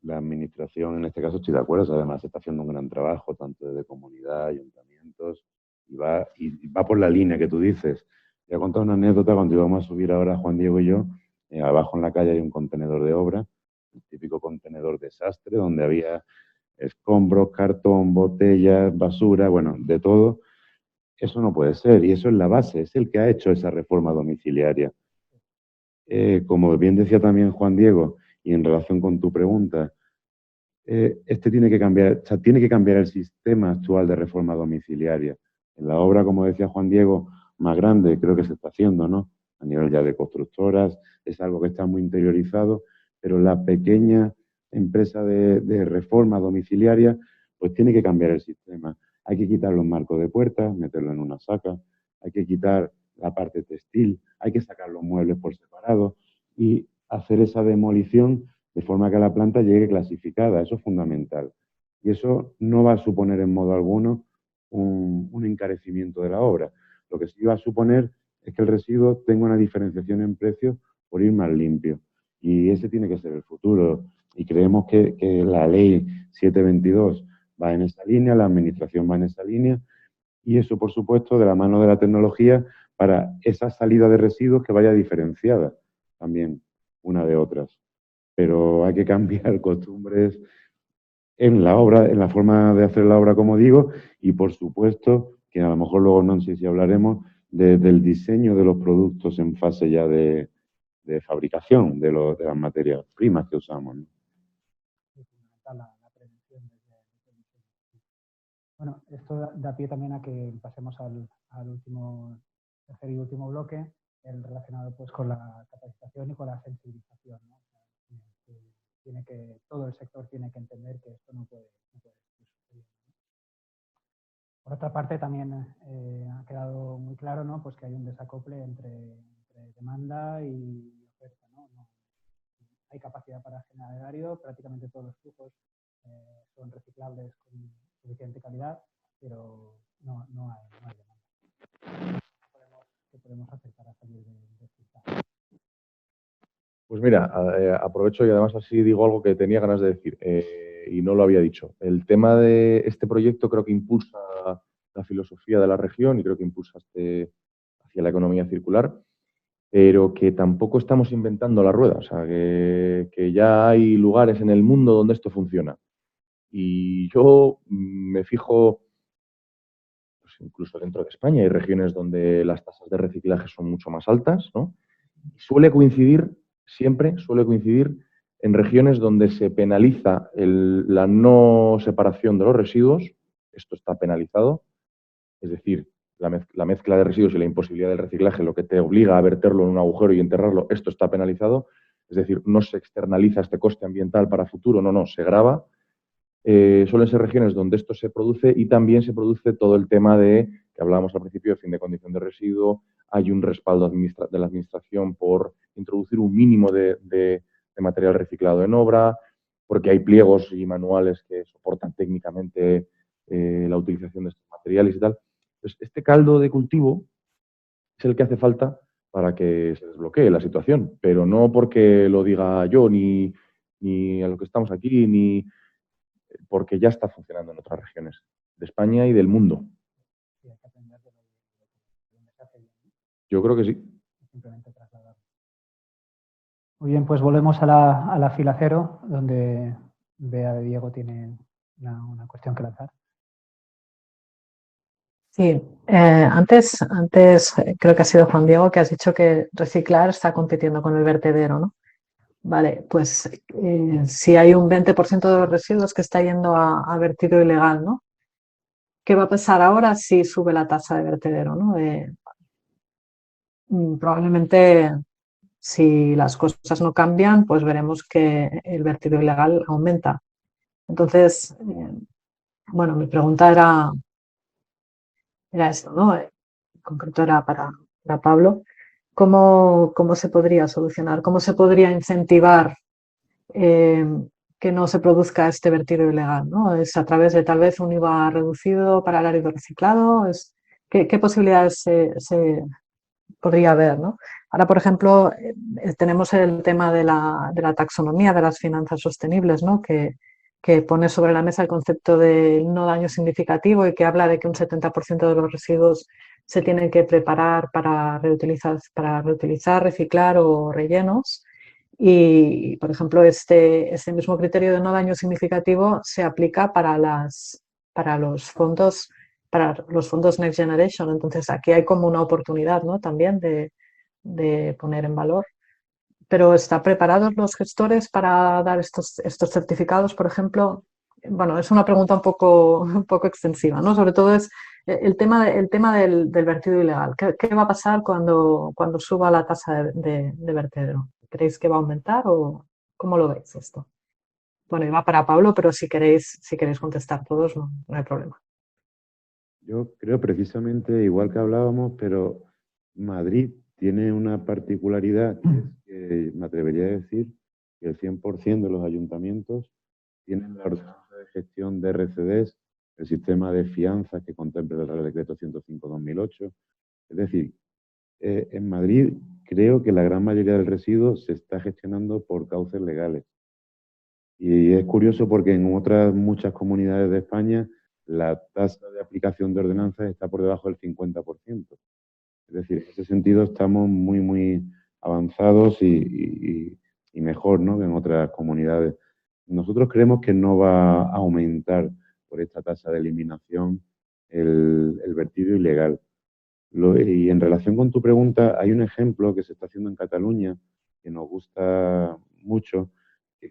la administración, en este caso estoy de acuerdo, además está haciendo un gran trabajo, tanto de comunidad, ayuntamientos, y va por la línea que tú dices. Te voy a contar una anécdota cuando íbamos a subir ahora Juan Diego y yo, abajo en la calle hay un contenedor de obra, el típico contenedor desastre, donde había escombros, cartón, botellas, basura, bueno, de todo. Eso no puede ser, y eso es la base, es el que ha hecho esa reforma domiciliaria. Como bien decía también Juan Diego, y en relación con tu pregunta, tiene que cambiar el sistema actual de reforma domiciliaria. En la obra, como decía Juan Diego, más grande, creo que se está haciendo, ¿no? A nivel ya de constructoras, es algo que está muy interiorizado, pero la pequeña empresa de reforma domiciliaria, pues tiene que cambiar el sistema. Hay que quitar los marcos de puertas, meterlo en una saca, hay que quitar la parte textil, hay que sacar los muebles por separado y hacer esa demolición de forma que la planta llegue clasificada. Eso es fundamental. y eso no va a suponer en modo alguno un encarecimiento de la obra. Lo que sí va a suponer es que el residuo tenga una diferenciación en precio por ir más limpio. Y ese tiene que ser el futuro. Y creemos que la ley 722 va en esa línea, la administración va en esa línea, y eso, por supuesto, de la mano de la tecnología para esa salida de residuos que vaya diferenciada también una de otras. Pero hay que cambiar costumbres en la obra, en la forma de hacer la obra, como digo, y por supuesto, que a lo mejor luego no sé si hablaremos, del diseño de los productos en fase ya de fabricación de las materias primas que usamos, ¿no? Bueno, esto da pie también a que pasemos al tercer y último bloque, el relacionado pues con la capacitación y con la sensibilización, ¿no? Todo el sector tiene que entender que esto no puede suceder. Por otra parte, también ha quedado muy claro, ¿no? Pues que hay un desacople entre demanda y oferta, ¿no? Hay capacidad para generar erario, prácticamente todos los flujos son reciclables con suficiente calidad, pero no hay demanda. ¿Qué podemos hacer para salir de este estado? Pues mira, aprovecho y además así digo algo que tenía ganas de decir y no lo había dicho. El tema de este proyecto creo que impulsa la filosofía de la región y creo que impulsa hacia la economía circular, pero que tampoco estamos inventando la rueda, o sea, que ya hay lugares en el mundo donde esto funciona. Y yo me fijo, pues incluso dentro de España hay regiones donde las tasas de reciclaje son mucho más altas, ¿no? Siempre suele coincidir en regiones donde se penaliza la no separación de los residuos, esto está penalizado, es decir, la mezcla de residuos y la imposibilidad del reciclaje, lo que te obliga a verterlo en un agujero y enterrarlo, esto está penalizado, es decir, no se externaliza este coste ambiental para futuro, no, se grava. Suelen ser regiones donde esto se produce y también se produce todo el tema que hablábamos al principio, de fin de condición de residuo, hay un respaldo de la administración por introducir un mínimo de material reciclado en obra, porque hay pliegos y manuales que soportan técnicamente la utilización de estos materiales y tal. Entonces, este caldo de cultivo es el que hace falta para que se desbloquee la situación, pero no porque lo diga yo, ni a lo que estamos aquí, ni porque ya está funcionando en otras regiones de España y del mundo. Yo creo que sí. Muy bien, pues volvemos a la fila cero, donde Bea de Diego tiene una cuestión que lanzar. Sí, antes creo que ha sido Juan Diego que has dicho que reciclar está compitiendo con el vertedero, ¿no? Vale, pues si hay un 20% de los residuos que está yendo a vertido ilegal, ¿no? ¿Qué va a pasar ahora si sube la tasa de vertedero, ¿no? Probablemente si las cosas no cambian, pues veremos que el vertido ilegal aumenta. Entonces, bueno, mi pregunta era esto, ¿no? En concreto era para Pablo. ¿Cómo se podría solucionar? ¿Cómo se podría incentivar que no se produzca este vertido ilegal, ¿no? ¿Es a través de tal vez un IVA reducido para el árido reciclado? ¿Qué posibilidades se podría haber, ¿no? Ahora, por ejemplo, tenemos el tema de la taxonomía de las finanzas sostenibles, ¿no? Que pone sobre la mesa el concepto del no daño significativo y que habla de que un 70% de los residuos se tienen que preparar para reutilizar, reciclar o rellenos. Y, por ejemplo, este mismo criterio de no daño significativo se aplica para los fondos Next Generation. Entonces, aquí hay como una oportunidad, ¿no? También de poner en valor. Pero ¿están preparados los gestores para dar estos certificados, por ejemplo? Bueno, es una pregunta un poco extensiva, ¿no? Sobre todo es el tema del vertido ilegal. ¿Qué va a pasar cuando suba la tasa de vertedero? ¿Creéis que va a aumentar o cómo lo veis esto? Bueno, iba para Pablo, pero si queréis contestar todos, no hay problema. Yo creo precisamente, igual que hablábamos, pero Madrid tiene una particularidad que me atrevería a decir que el 100% de los ayuntamientos tienen la ordenanza de de gestión de RCDs, el sistema de fianzas que contempla el Real Decreto 105/2008. Es decir, en Madrid creo que la gran mayoría del residuo se está gestionando por cauces legales. Y es curioso porque en otras muchas comunidades de España la tasa de aplicación de ordenanzas está por debajo del 50%. Es decir, en ese sentido estamos muy, muy avanzados y mejor, ¿no?, que en otras comunidades. Nosotros creemos que no va a aumentar por esta tasa de eliminación el vertido ilegal. Y en relación con tu pregunta, hay un ejemplo que se está haciendo en Cataluña que nos gusta mucho,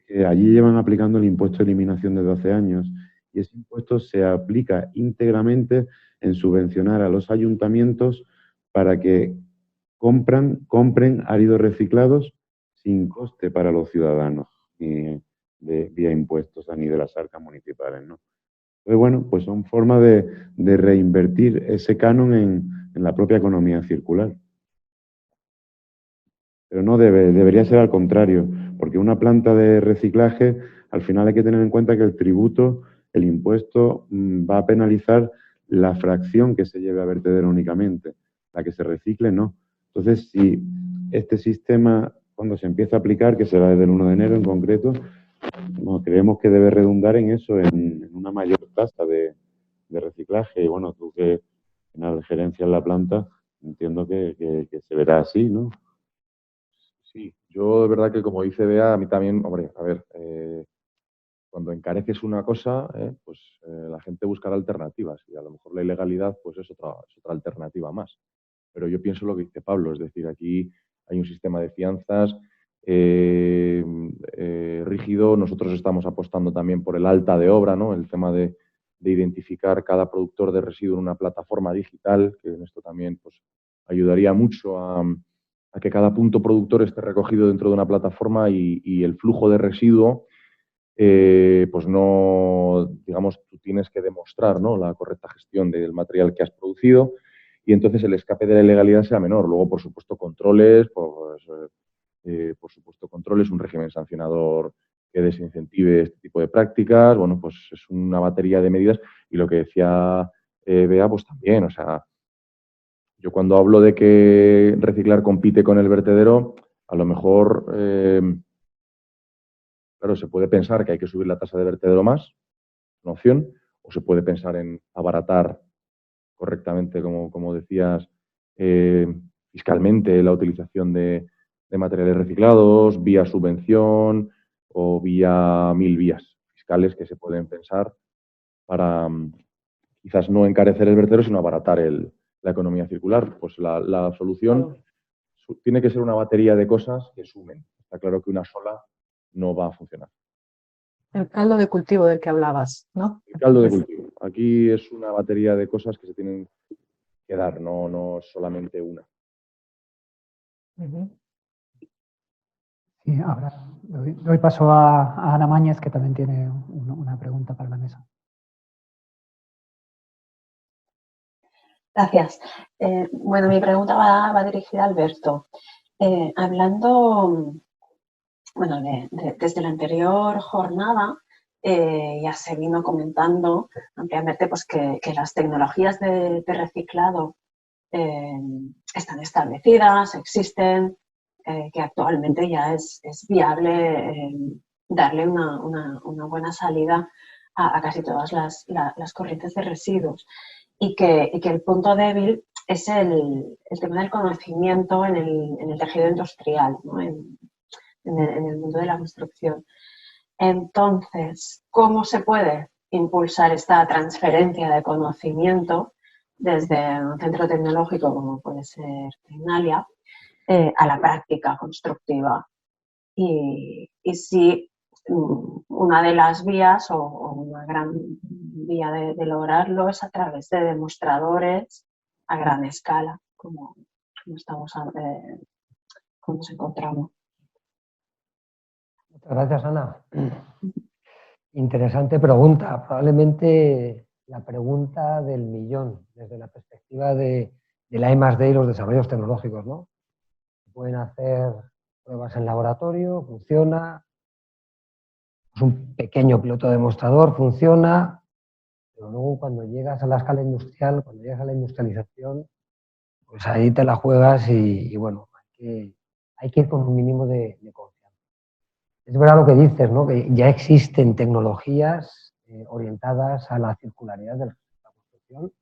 que allí llevan aplicando el impuesto de eliminación desde hace años y ese impuesto se aplica íntegramente en subvencionar a los ayuntamientos para que compren áridos reciclados sin coste para los ciudadanos, ni vía impuestos ni de las arcas municipales, ¿no? Entonces, bueno, pues son formas de reinvertir ese canon en la propia economía circular. Pero no debería ser al contrario, porque una planta de reciclaje, al final hay que tener en cuenta que el tributo, el impuesto, va a penalizar la fracción que se lleve a vertedero únicamente, la que se recicle no. Entonces, si este sistema, cuando se empieza a aplicar, que será desde el 1 de enero en concreto, no, creemos que debe redundar en eso, en una mayor tasa de reciclaje. Y bueno, tú que tienes gerencia en la planta, entiendo que se verá así, ¿no? Sí, yo de verdad que como dice Bea, a mí también, hombre, a ver, cuando encareces una cosa, pues la gente buscará alternativas y a lo mejor la ilegalidad pues es otra alternativa más. Pero yo pienso lo que dice Pablo, es decir, aquí hay un sistema de fianzas rígido. Nosotros estamos apostando también por el alta de obra, ¿no? El tema de identificar cada productor de residuo en una plataforma digital, que en esto también pues, ayudaría mucho a que cada punto productor esté recogido dentro de una plataforma y el flujo de residuo, pues no, digamos, tú tienes que demostrar, ¿no?, la correcta gestión del material que has producido y entonces el escape de la ilegalidad sea menor. Luego, por supuesto, controles, por supuesto, controles, un régimen sancionador que desincentive este tipo de prácticas. Bueno, pues es una batería de medidas y lo que decía Bea, pues también, o sea, yo cuando hablo de que reciclar compite con el vertedero, a lo mejor, claro, se puede pensar que hay que subir la tasa de vertedero más, una opción, o se puede pensar en abaratar correctamente, como decías, fiscalmente la utilización de materiales reciclados, vía subvención o vía 1000 vías fiscales que se pueden pensar para quizás no encarecer el vertedero, sino abaratar la economía circular. Pues la solución tiene que ser una batería de cosas que sumen. Está claro que una sola no va a funcionar. El caldo de cultivo del que hablabas, ¿no? El caldo de cultivo. Aquí es una batería de cosas que se tienen que dar, no solamente una. Sí, ahora doy paso a Ana Mañez, que también tiene una pregunta para la mesa. Gracias. Bueno, mi pregunta va dirigida a Alberto. Hablando, bueno, desde la anterior jornada, ya se vino comentando ampliamente pues, que las tecnologías de reciclado están establecidas, existen, que actualmente ya es viable darle una buena salida a casi todas las corrientes de residuos. Y que el punto débil es el tema del conocimiento en el tejido industrial, ¿no? en el mundo de la construcción. Entonces, ¿cómo se puede impulsar esta transferencia de conocimiento desde un centro tecnológico como puede ser Tecnalia a la práctica constructiva? Y si una de las vías o una gran vía de lograrlo es a través de demostradores a gran escala, como nos encontramos. Muchas gracias, Ana. Interesante pregunta. Probablemente la pregunta del millón, desde la perspectiva de la I+D y los desarrollos tecnológicos, ¿no? Pueden hacer pruebas en laboratorio, funciona, Es un pequeño piloto demostrador, funciona, pero luego cuando llegas a la escala industrial, cuando llegas a la industrialización, pues ahí te la juegas y bueno, hay que ir con un mínimo de confianza. Es verdad lo que dices, ¿no? Que ya existen tecnologías orientadas a la circularidad de la construcción,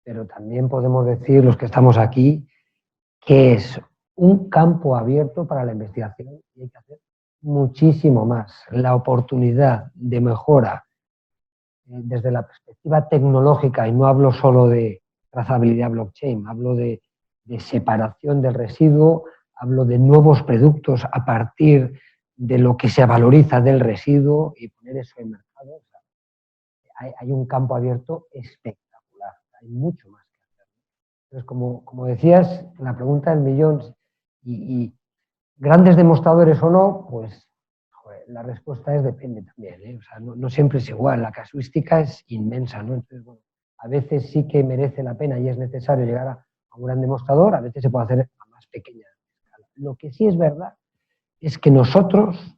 pero también podemos decir, los que estamos aquí, que es un campo abierto para la investigación y hay que hacer muchísimo más. La oportunidad de mejora desde la perspectiva tecnológica, y no hablo solo de trazabilidad blockchain, hablo de separación del residuo, hablo de nuevos productos a partir de lo que se valoriza del residuo y poner eso en mercado. O sea, hay un campo abierto espectacular, hay mucho más que hacer. Entonces, como decías, la pregunta del millón, y grandes demostradores o no, pues joder, la respuesta es depende también, ¿eh? O sea, no siempre es igual, la casuística es inmensa, ¿no? Entonces, bueno, a veces sí que merece la pena y es necesario llegar a un gran demostrador, a veces se puede hacer a más pequeña escala. Lo que sí es verdad es que nosotros,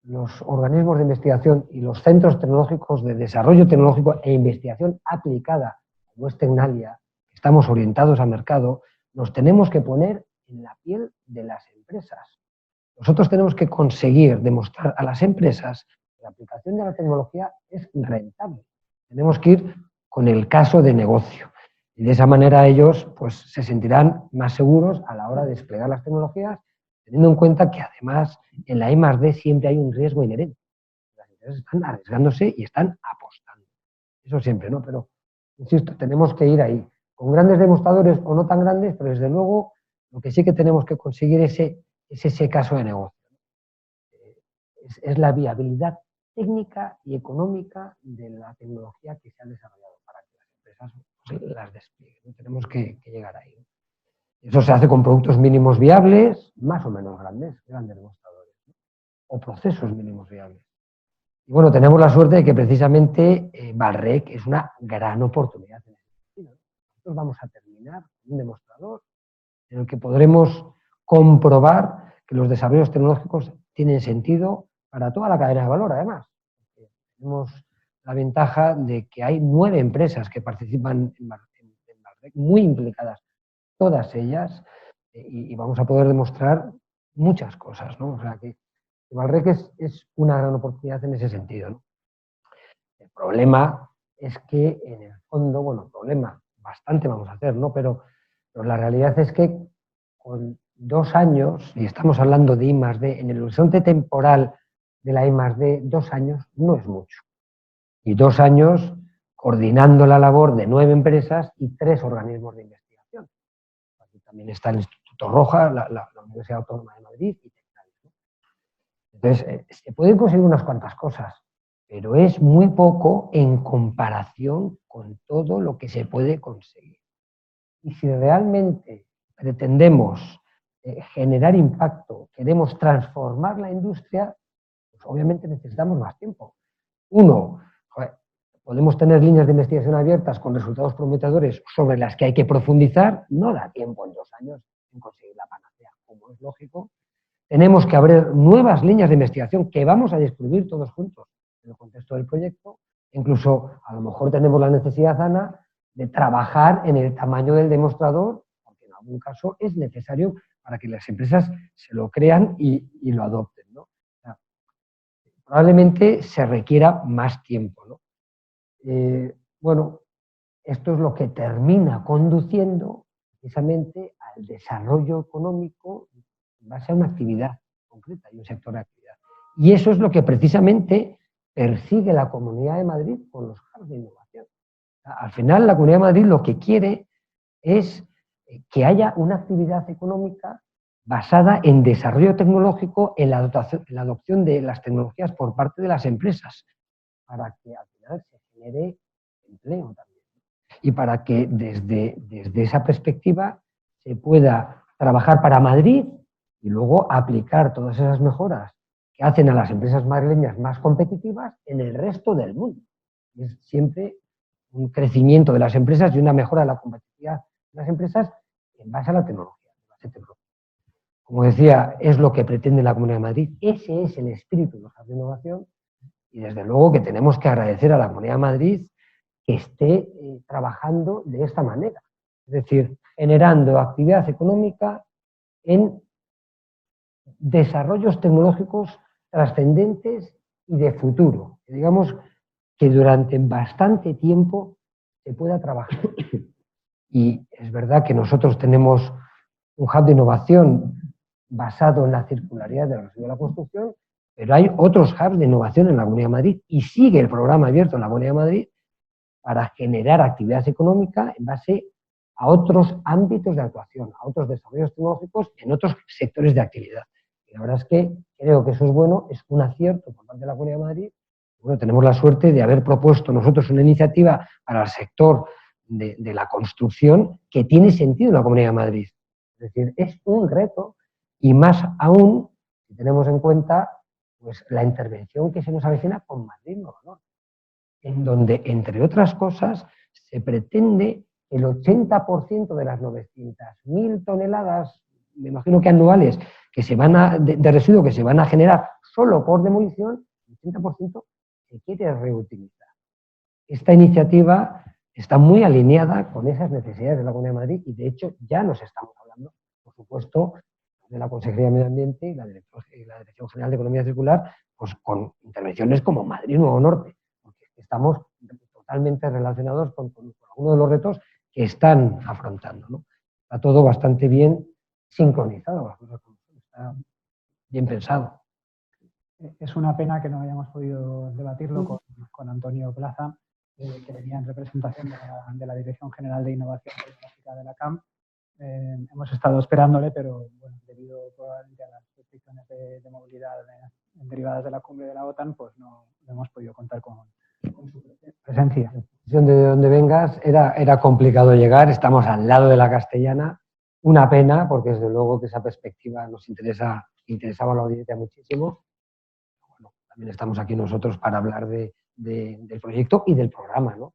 los organismos de investigación y los centros tecnológicos de desarrollo tecnológico e investigación aplicada, como es Tecnalia, estamos orientados al mercado, nos tenemos que poner en la piel de las empresas. Nosotros tenemos que conseguir demostrar a las empresas que la aplicación de la tecnología es rentable. Tenemos que ir con el caso de negocio. Y de esa manera ellos pues, se sentirán más seguros a la hora de desplegar las tecnologías, teniendo en cuenta que además en la I+D siempre hay un riesgo inherente. Las empresas están arriesgándose y están apostando. Eso siempre, ¿no? Pero, insisto, tenemos que ir ahí. Con grandes demostradores o no tan grandes, pero desde luego lo que sí que tenemos que conseguir es ese caso de negocio. Es la viabilidad técnica y económica de la tecnología que se ha desarrollado para que las empresas pues, las desplieguen. Tenemos que llegar ahí. Eso se hace con productos mínimos viables, más o menos grandes demostradores, ¿no? O procesos mínimos viables. Y bueno, tenemos la suerte de que precisamente Valrec es una gran oportunidad en ese sentido. Nosotros vamos a terminar con un demostrador en el que podremos comprobar que los desarrollos tecnológicos tienen sentido para toda la cadena de valor, además. Tenemos la ventaja de que hay 9 empresas que participan en Valrec, muy implicadas, todas ellas, y vamos a poder demostrar muchas cosas, ¿no? O sea, que Valrec es una gran oportunidad en ese sentido, ¿no? El problema es que, en el fondo, bueno, problema, bastante vamos a hacer, ¿no? Pero la realidad es que con 2 años, y estamos hablando de I+D, en el horizonte temporal de la I+D, 2 años no es mucho. Y 2 años coordinando la labor de 9 empresas y 3 organismos de investigación. Aquí también está el Instituto Roja, la Universidad Autónoma de Madrid y Tecnalia, ¿no? Entonces, se pueden conseguir unas cuantas cosas, pero es muy poco en comparación con todo lo que se puede conseguir. Y si realmente pretendemos generar impacto, queremos transformar la industria, pues obviamente necesitamos más tiempo. Uno, podemos tener líneas de investigación abiertas con resultados prometedores sobre las que hay que profundizar, no da tiempo en 2 años en conseguir la panacea, como es lógico. Tenemos que abrir nuevas líneas de investigación que vamos a descubrir todos juntos en el contexto del proyecto. Incluso a lo mejor tenemos la necesidad, Ana, de trabajar en el tamaño del demostrador, porque en algún caso es necesario para que las empresas se lo crean y lo adopten, ¿no? O sea, probablemente se requiera más tiempo, ¿no? Bueno, esto es lo que termina conduciendo precisamente al desarrollo económico en base a una actividad concreta y un sector de actividad. Y eso es lo que precisamente persigue la Comunidad de Madrid con los hubs de innovación. Al final, la Comunidad de Madrid lo que quiere es que haya una actividad económica basada en desarrollo tecnológico, en la adopción de las tecnologías por parte de las empresas, para que al final se genere empleo también. Y para que desde esa perspectiva se pueda trabajar para Madrid y luego aplicar todas esas mejoras que hacen a las empresas madrileñas más competitivas en el resto del mundo. Y es siempre un crecimiento de las empresas y una mejora de la competitividad de las empresas en base a la tecnología. Como decía, es lo que pretende la Comunidad de Madrid. Ese es el espíritu de la innovación Y desde luego que tenemos que agradecer a la Comunidad de Madrid que esté trabajando de esta manera. Es decir, generando actividad económica en desarrollos tecnológicos trascendentes y de futuro. Digamos que durante bastante tiempo se pueda trabajar. Y es verdad que nosotros tenemos un hub de innovación basado en la circularidad de la residuos de la construcción, pero hay otros hubs de innovación en la Comunidad de Madrid y sigue el programa abierto en la Comunidad de Madrid para generar actividad económica en base a otros ámbitos de actuación, a otros desarrollos tecnológicos en otros sectores de actividad. Y la verdad es que creo que eso es bueno, es un acierto por parte de la Comunidad de Madrid. Bueno, tenemos la suerte de haber propuesto nosotros una iniciativa para el sector de la construcción que tiene sentido en la Comunidad de Madrid. Es decir, es un reto y más aún si tenemos en cuenta pues, la intervención que se nos avecina con Madrid Nuevo Norte, en donde, entre otras cosas, se pretende que el 80% de las 900.000 toneladas, me imagino que anuales, que se van de residuos que se van a generar solo por demolición, el 80% se quiere reutilizar. Esta iniciativa está muy alineada con esas necesidades de la Comunidad de Madrid y, de hecho, ya nos estamos hablando, por supuesto, de la Consejería de Medio Ambiente y la Dirección General de Economía Circular, pues con intervenciones como Madrid Nuevo Norte, porque estamos totalmente relacionados con algunos de los retos que están afrontando, ¿no? Está todo bastante bien sincronizado, está bien pensado. Es una pena que no hayamos podido debatirlo con Antonio Plaza, que venía en representación de la Dirección General de Innovación Tecnológica de la CAM. Hemos estado esperándole, pero bueno, debido probablemente a las restricciones de movilidad derivadas de la cumbre de la OTAN, pues no hemos podido contar con su presencia. De donde vengas era complicado llegar, estamos al lado de la Castellana, una pena, porque desde luego que esa perspectiva nos interesaba a la audiencia muchísimo. Bueno, también estamos aquí nosotros para hablar del proyecto y del programa, ¿no?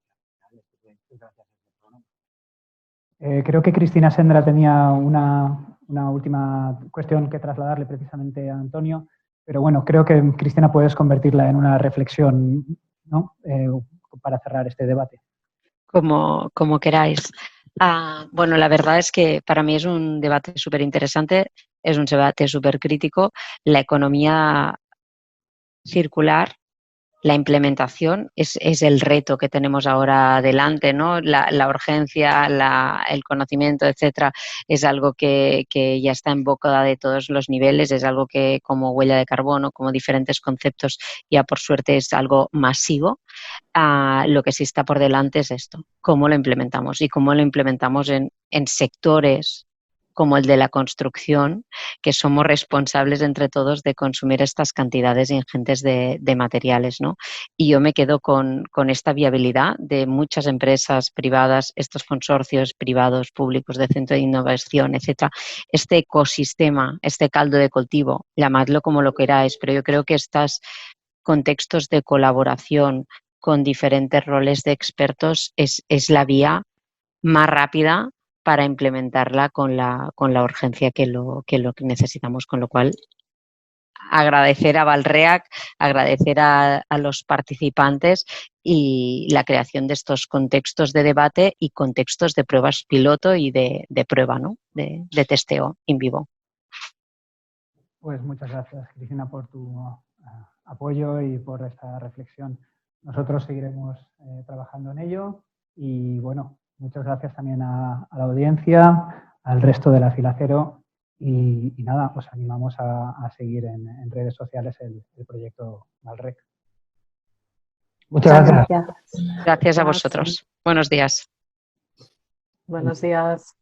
Creo que Cristina Sendra tenía una última cuestión que trasladarle precisamente a Antonio, pero bueno, creo que Cristina puedes convertirla en una reflexión, ¿no? Para cerrar este debate. Como queráis. Bueno, la verdad es que para mí es un debate súper interesante, es un debate súper crítico. La economía circular, la implementación es el reto que tenemos ahora adelante, ¿no? La urgencia, el conocimiento, etcétera, es algo que ya está en boca de todos los niveles, es algo que como huella de carbono, como diferentes conceptos, ya por suerte es algo masivo. Lo que sí está por delante es esto, cómo lo implementamos y cómo lo implementamos en sectores como el de la construcción, que somos responsables entre todos de consumir estas cantidades ingentes de materiales, ¿no? Y yo me quedo con esta viabilidad de muchas empresas privadas, estos consorcios privados, públicos de centro de innovación, etcétera, este ecosistema, este caldo de cultivo, llamadlo como lo queráis, pero yo creo que estos contextos de colaboración con diferentes roles de expertos es la vía más rápida para implementarla con la urgencia que lo necesitamos, con lo cual agradecer a Valreac, agradecer a los participantes y la creación de estos contextos de debate y contextos de pruebas piloto y de prueba, ¿no? de testeo en vivo. Pues muchas gracias, Cristina, por tu apoyo y por esta reflexión. Nosotros seguiremos trabajando en ello y, bueno, muchas gracias también a la audiencia, al resto de la Fila Cero y nada, os animamos a seguir en redes sociales el proyecto Valrec. Muchas gracias. Gracias a vosotros. Buenos días. Buenos días.